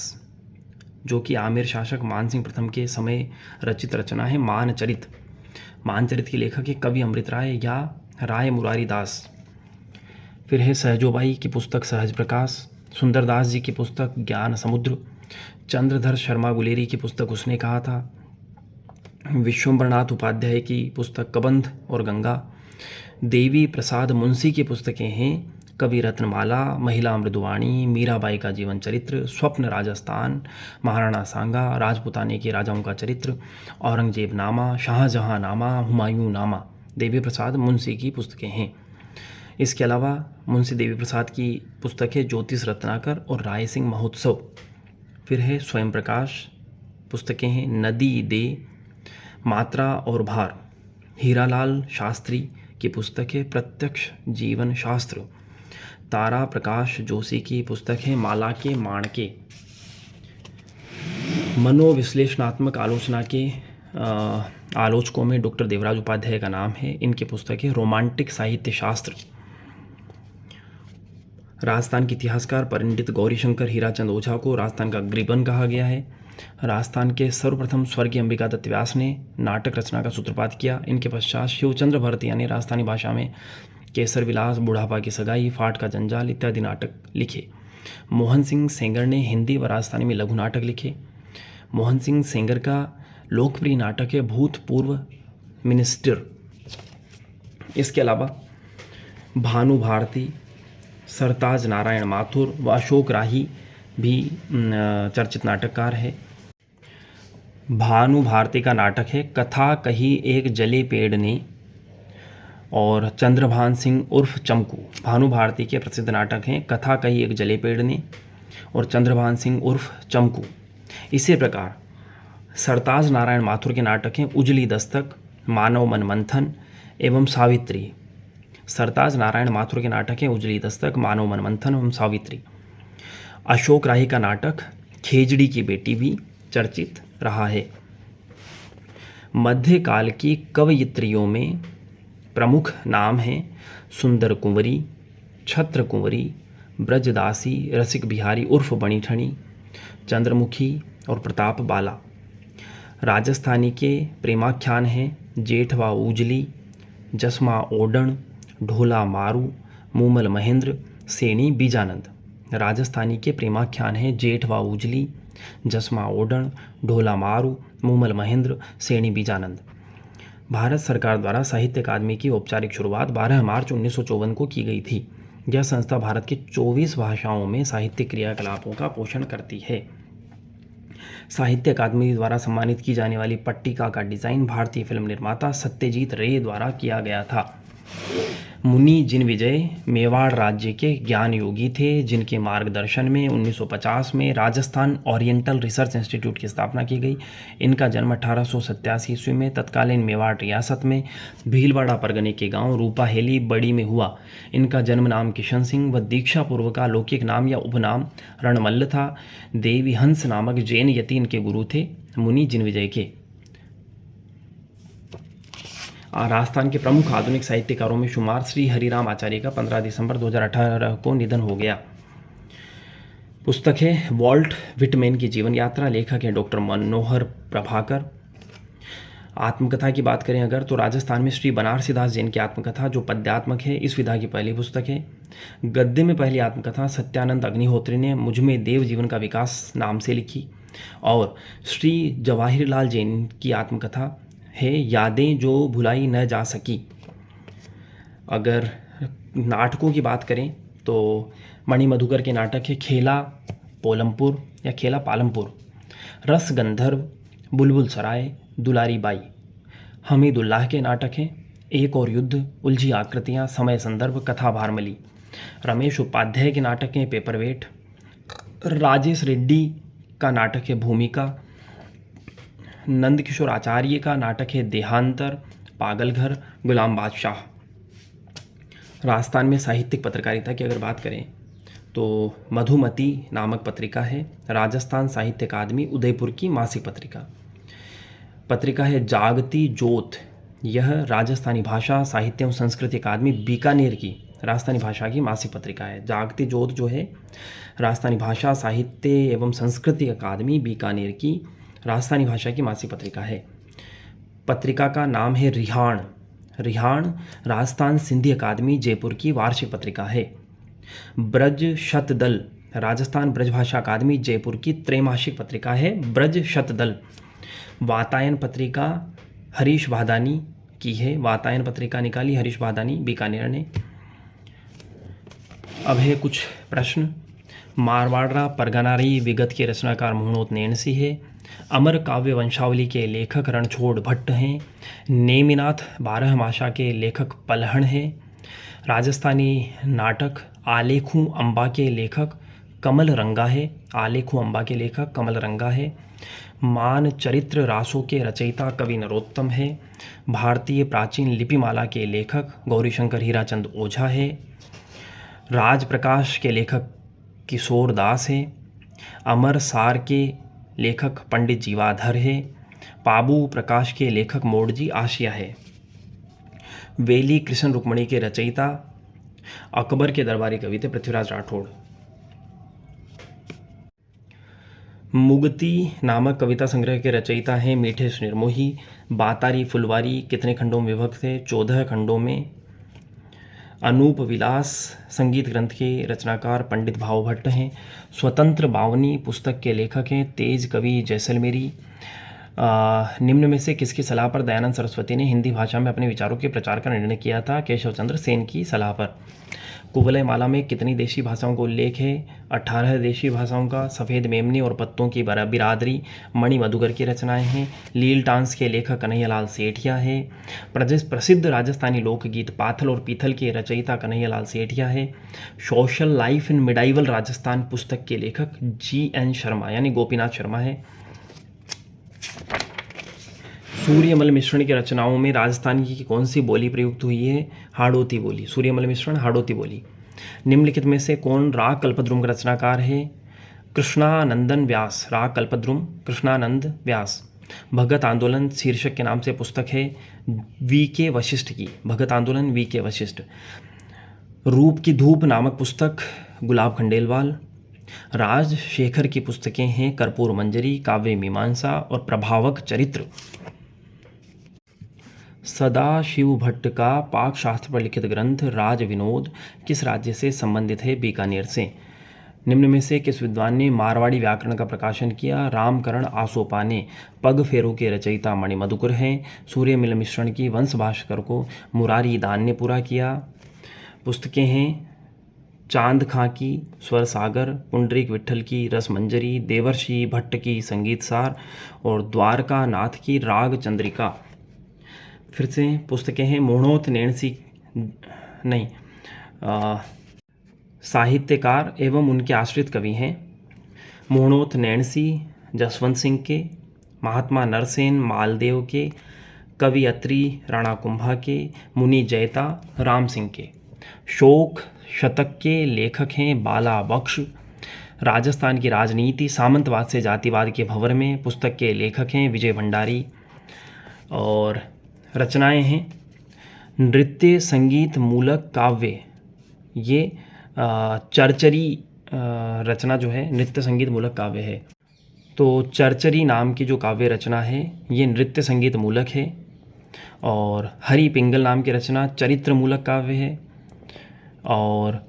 जो कि आमेर शासक मानसिंह प्रथम के समय रचित रचना है मानचरित। मानचरित के लेखक है कवि अमृत राय या राय मुरारी दास। फिर है सहजोबाई की पुस्तक सहज प्रकाश, सुंदरदास जी की पुस्तक ज्ञान समुद्र, चंद्रधर शर्मा गुलेरी की पुस्तक उसने कहा था, विश्वम्बरनाथ उपाध्याय की पुस्तक कबंध और गंगा, देवी प्रसाद मुंशी की पुस्तकें हैं कवि रत्नमाला, महिला मृदुवाणी, मीराबाई का जीवन चरित्र, स्वप्न राजस्थान, महाराणा सांगा, राजपुताने के राजाओं का चरित्र, औरंगजेब नामा, शाहजहां नामा, हुमायूं नामा, देवी प्रसाद मुंशी की पुस्तकें हैं। इसके अलावा मुंशी देवी प्रसाद की पुस्तक है ज्योतिष रत्नाकर और राय सिंह महोत्सव। फिर है स्वयं प्रकाश, पुस्तकें हैं नदी दे, मात्रा और भार। हीरालाल शास्त्री की पुस्तक है प्रत्यक्ष जीवन शास्त्र। तारा प्रकाश जोशी की पुस्तक है माला के माणके। मनोविश्लेषणात्मक आलोचना के आलोचकों में डॉक्टर देवराज उपाध्याय का नाम है। इनकी पुस्तक है रोमांटिक साहित्य शास्त्र। राजस्थान के इतिहासकार पंडित गौरीशंकर हीराचंद ओझा को राजस्थान का ग्रीबन कहा गया है। राजस्थान के सर्वप्रथम स्वर्गीय अंबिका दत्त व्यास ने नाटक रचना का सूत्रपात किया। इनके पश्चात शिवचंद्र भरतिया ने राजस्थानी भाषा में केसर विलास, बुढ़ापा की सगाई, फाट का जंजाल इत्यादि नाटक लिखे। मोहन सिंह सेंगर ने हिंदी व राजस्थानी में लघु नाटक लिखे। मोहन सिंह सेंगर का लोकप्रिय नाटक है भूतपूर्व मिनिस्टर। इसके अलावा भानु भारती, सरताज नारायण माथुर व अशोक राही भी चर्चित नाटककार है। भानु भारती का नाटक है कथा कही एक जले पेड़ ने और चंद्रभान सिंह उर्फ चमकू। भानु भारती के प्रसिद्ध नाटक हैं कथा कही एक जले पेड़ ने और चंद्रभान सिंह उर्फ चमकू। इसी प्रकार सरताज नारायण माथुर के नाटक हैं उजली दस्तक, मानव मन मंथन एवं सावित्री। सरताज नारायण माथुर के नाटक हैं उजली दस्तक, मानव मन मंथन एवं सावित्री। अशोक राही का नाटक खेजड़ी की बेटी भी चर्चित रहा है। मध्यकाल की कवयित्रियों में प्रमुख नाम हैं सुंदर कुंवरी, छत्र कुंवरी, ब्रजदासी, रसिक बिहारी उर्फ बणी ठणी, चंद्रमुखी और प्रताप बाला। राजस्थानी के प्रेमाख्यान हैं जेठवा उजली, जसमा ओडण, ढोला मारू, मूमल महेंद्र, सेनी बीजानंद। राजस्थानी के प्रेमाख्यान हैं जेठवा उजली, जसमा ओडण, ढोला मारू, मूमल महेंद्र, सेनी बीजानंद। भारत सरकार द्वारा साहित्य अकादमी की औपचारिक शुरुआत 12 मार्च 1954 को की गई थी। यह संस्था भारत की 24 भाषाओं में साहित्यिक क्रियाकलापों का पोषण करती है। साहित्य अकादमी द्वारा सम्मानित की जाने वाली पट्टिका का डिज़ाइन भारतीय फिल्म निर्माता सत्यजीत रे द्वारा किया गया था। मुनि जिनविजय मेवाड़ राज्य के ज्ञान योगी थे, जिनके मार्गदर्शन में 1950 में राजस्थान ओरिएंटल रिसर्च इंस्टीट्यूट की स्थापना की गई। इनका जन्म 1887 ईस्वी में तत्कालीन मेवाड़ रियासत में भीलवाड़ा परगने के गांव रूपाहेली बड़ी में हुआ। इनका जन्म नाम किशन सिंह व दीक्षा पूर्व का लौकिक नाम या उपनाम रणमल्ल था। देवी हंस नामक जैन यति इनके गुरु थे। मुनि जिनविजय के राजस्थान के प्रमुख आधुनिक साहित्यकारों में शुमार श्री हरिराम आचार्य का 15 दिसंबर 2018 को निधन हो गया। पुस्तक है वॉल्ट विटमैन की जीवन यात्रा, लेखक है डॉक्टर मनोहर प्रभाकर। आत्मकथा की बात करें अगर तो राजस्थान में श्री बनारसी दास जैन की आत्मकथा जो पद्यात्मक है इस विधा की पहली पुस्तक है। गद्य में पहली आत्मकथा सत्यानंद अग्निहोत्री ने मुझमें देव जीवन का विकास नाम से लिखी और श्री जवाहिरलाल जैन की आत्मकथा है यादें जो भुलाई न जा सकी। अगर नाटकों की बात करें तो मणि मधुकर के नाटक है खेला पोलमपुर या खेला पालमपुर, रस गंधर्व, बुलबुल सराय, दुलारी बाई। हमीदुल्लाह के नाटक हैं एक और युद्ध, उलझी आकृतियाँ, समय संदर्भ, कथा भारमली। रमेश उपाध्याय के नाटक हैं पेपरवेट। राजेश रेड्डी का नाटक है भूमिका। नंद किशोर आचार्य का नाटक है देहांतर, पागलघर, गुलाम बादशाह। राजस्थान में साहित्यिक पत्रकारिता की अगर बात करें तो मधुमती नामक पत्रिका है। राजस्थान साहित्य अकादमी उदयपुर की मासिक पत्रिका है जागती जोत। यह राजस्थानी भाषा साहित्य एवं संस्कृति अकादमी बीकानेर की राजस्थानी भाषा की मासिक पत्रिका है। जागती जोत जो है राजस्थानी भाषा साहित्य एवं संस्कृति अकादमी बीकानेर की राजस्थानी भाषा की मासिक पत्रिका है। पत्रिका का नाम है रिहाण। रिहाण राजस्थान सिंधी अकादमी जयपुर की वार्षिक पत्रिका है। ब्रज शतदल राजस्थान ब्रजभाषा अकादमी जयपुर की त्रैमासिक पत्रिका है ब्रज शतदल। वातायन पत्रिका हरीश भादानी की है। वातायन पत्रिका निकाली हरीश भादानी बीकानेर ने। अब है कुछ प्रश्न। मारवाड़ा परगनारी विगत के रचनाकार मोहनोत नैणसी है। अमर काव्य वंशावली के लेखक रणछोड़ भट्ट हैं। नेमिनाथ बारहमासा के लेखक पलहण हैं। राजस्थानी नाटक आलेखू अम्बा के लेखक कमल रंगा है। आलेखू अम्बा के लेखक कमल रंगा है। मान चरित्र रासों के रचयिता कवि नरोत्तम है। भारतीय प्राचीन लिपिमाला के लेखक गौरीशंकर हीराचंद ओझा है। राज प्रकाश के लेखक किशोर दास है। अमर सार के लेखक पंडित जीवाधर है। पाबू प्रकाश के लेखक मोड़जी आशिया है। वेली कृष्ण रुक्मणी के रचयिता अकबर के दरबारी कवि थे पृथ्वीराज राठौड़। मुगती नामक कविता संग्रह के रचयिता हैं मीठेश निर्मोही। बातारी फुलवारी कितने खंडों में विभक्त है? 14 खंडों में। अनूप विलास संगीत ग्रंथ के रचनाकार पंडित भाव भट्ट हैं। स्वतंत्र बावनी पुस्तक के लेखक हैं तेज कवि जैसलमेरी। निम्न में से किसकी सलाह पर दयानंद सरस्वती ने हिंदी भाषा में अपने विचारों के प्रचार का निर्णय किया था? केशव चंद्र सेन की सलाह पर। कुवलय माला में कितनी देशी भाषाओं का उल्लेख है? 18 देशी भाषाओं का। सफ़ेद मेमने और पत्तों की बिरादरी मणि मधुकर की रचनाएं हैं। लील टांस के लेखक कन्हैयालाल सेठिया है। प्रसिद्ध राजस्थानी लोकगीत पाथल और पीथल के रचयिता कन्हैयालाल सेठिया है। Social life in medieval Rajasthan पुस्तक के लेखक GN शर्मा यानी गोपीनाथ शर्मा है। सूर्यमल मिश्रण की रचनाओं में राजस्थान की कौन सी बोली प्रयुक्त हुई है? हाड़ौती बोली। सूर्यमल मिश्रण हाड़ौती बोली। निम्नलिखित में से कौन राग कल्पद्रुम का रचनाकार है? कृष्णानंदन व्यास। राग कल्पद्रुम कृष्णानंद व्यास। भगत आंदोलन शीर्षक के नाम से पुस्तक है VK वशिष्ठ की। भगत आंदोलन VK वशिष्ठ। रूप की धूप नामक पुस्तक गुलाब खंडेलवाल। राजशेखर की पुस्तकें हैं कर्पूर मंजरी, काव्य मीमांसा और प्रभावक चरित्र। सदाशिव भट्ट का पाक शास्त्र पर लिखित ग्रंथ राज विनोद किस राज्य से संबंधित है? बीकानेर से। निम्न में से किस विद्वान ने मारवाड़ी व्याकरण का प्रकाशन किया? रामकरण आसोपा ने। पग फेरों के रचयिता मणिमधुकर हैं। सूर्यमल मिश्रण की वंश भास्कर को मुरारी दान ने पूरा किया। पुस्तकें हैं चांद खां की स्वर सागर, पुंडरीक विट्ठल की रस मंजरी, देवर्षि भट्ट की संगीत सार और द्वारका नाथ की राग चंद्रिका। फिर से पुस्तकें हैं मोहनोत नैणसी साहित्यकार एवं उनके आश्रित कवि हैं मोहनोत नैणसी जसवंत सिंह के, महात्मा नरसेन मालदेव के, कवि अत्री राणा कुंभा के, मुनि जयता राम सिंह के। शोक शतक के लेखक हैं बाला बख्श। राजस्थान की राजनीति सामंतवाद से जातिवाद के भंवर में पुस्तक के लेखक हैं विजय भंडारी। और रचनाएं हैं नृत्य संगीत मूलक काव्य। ये चरचरी रचना जो है नृत्य संगीत मूलक काव्य है। तो चरचरी नाम की जो काव्य रचना है ये नृत्य संगीत मूलक है। और हरि पिंगल नाम की रचना चरित्र मूलक काव्य है। और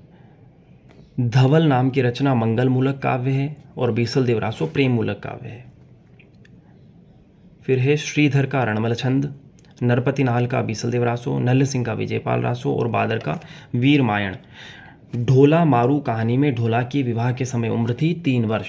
धवल नाम की रचना मंगल मूलक काव्य है। और बीसल देवरासो प्रेम मूलक काव्य है। फिर है श्रीधर का रणमल छंद, नरपति नाल का बीसल देवरासो, नल्ल सिंह का विजयपाल रासो और बादर का वीर मायण। ढोला मारू कहानी में ढोला की विवाह के समय उम्र थी 3 वर्ष।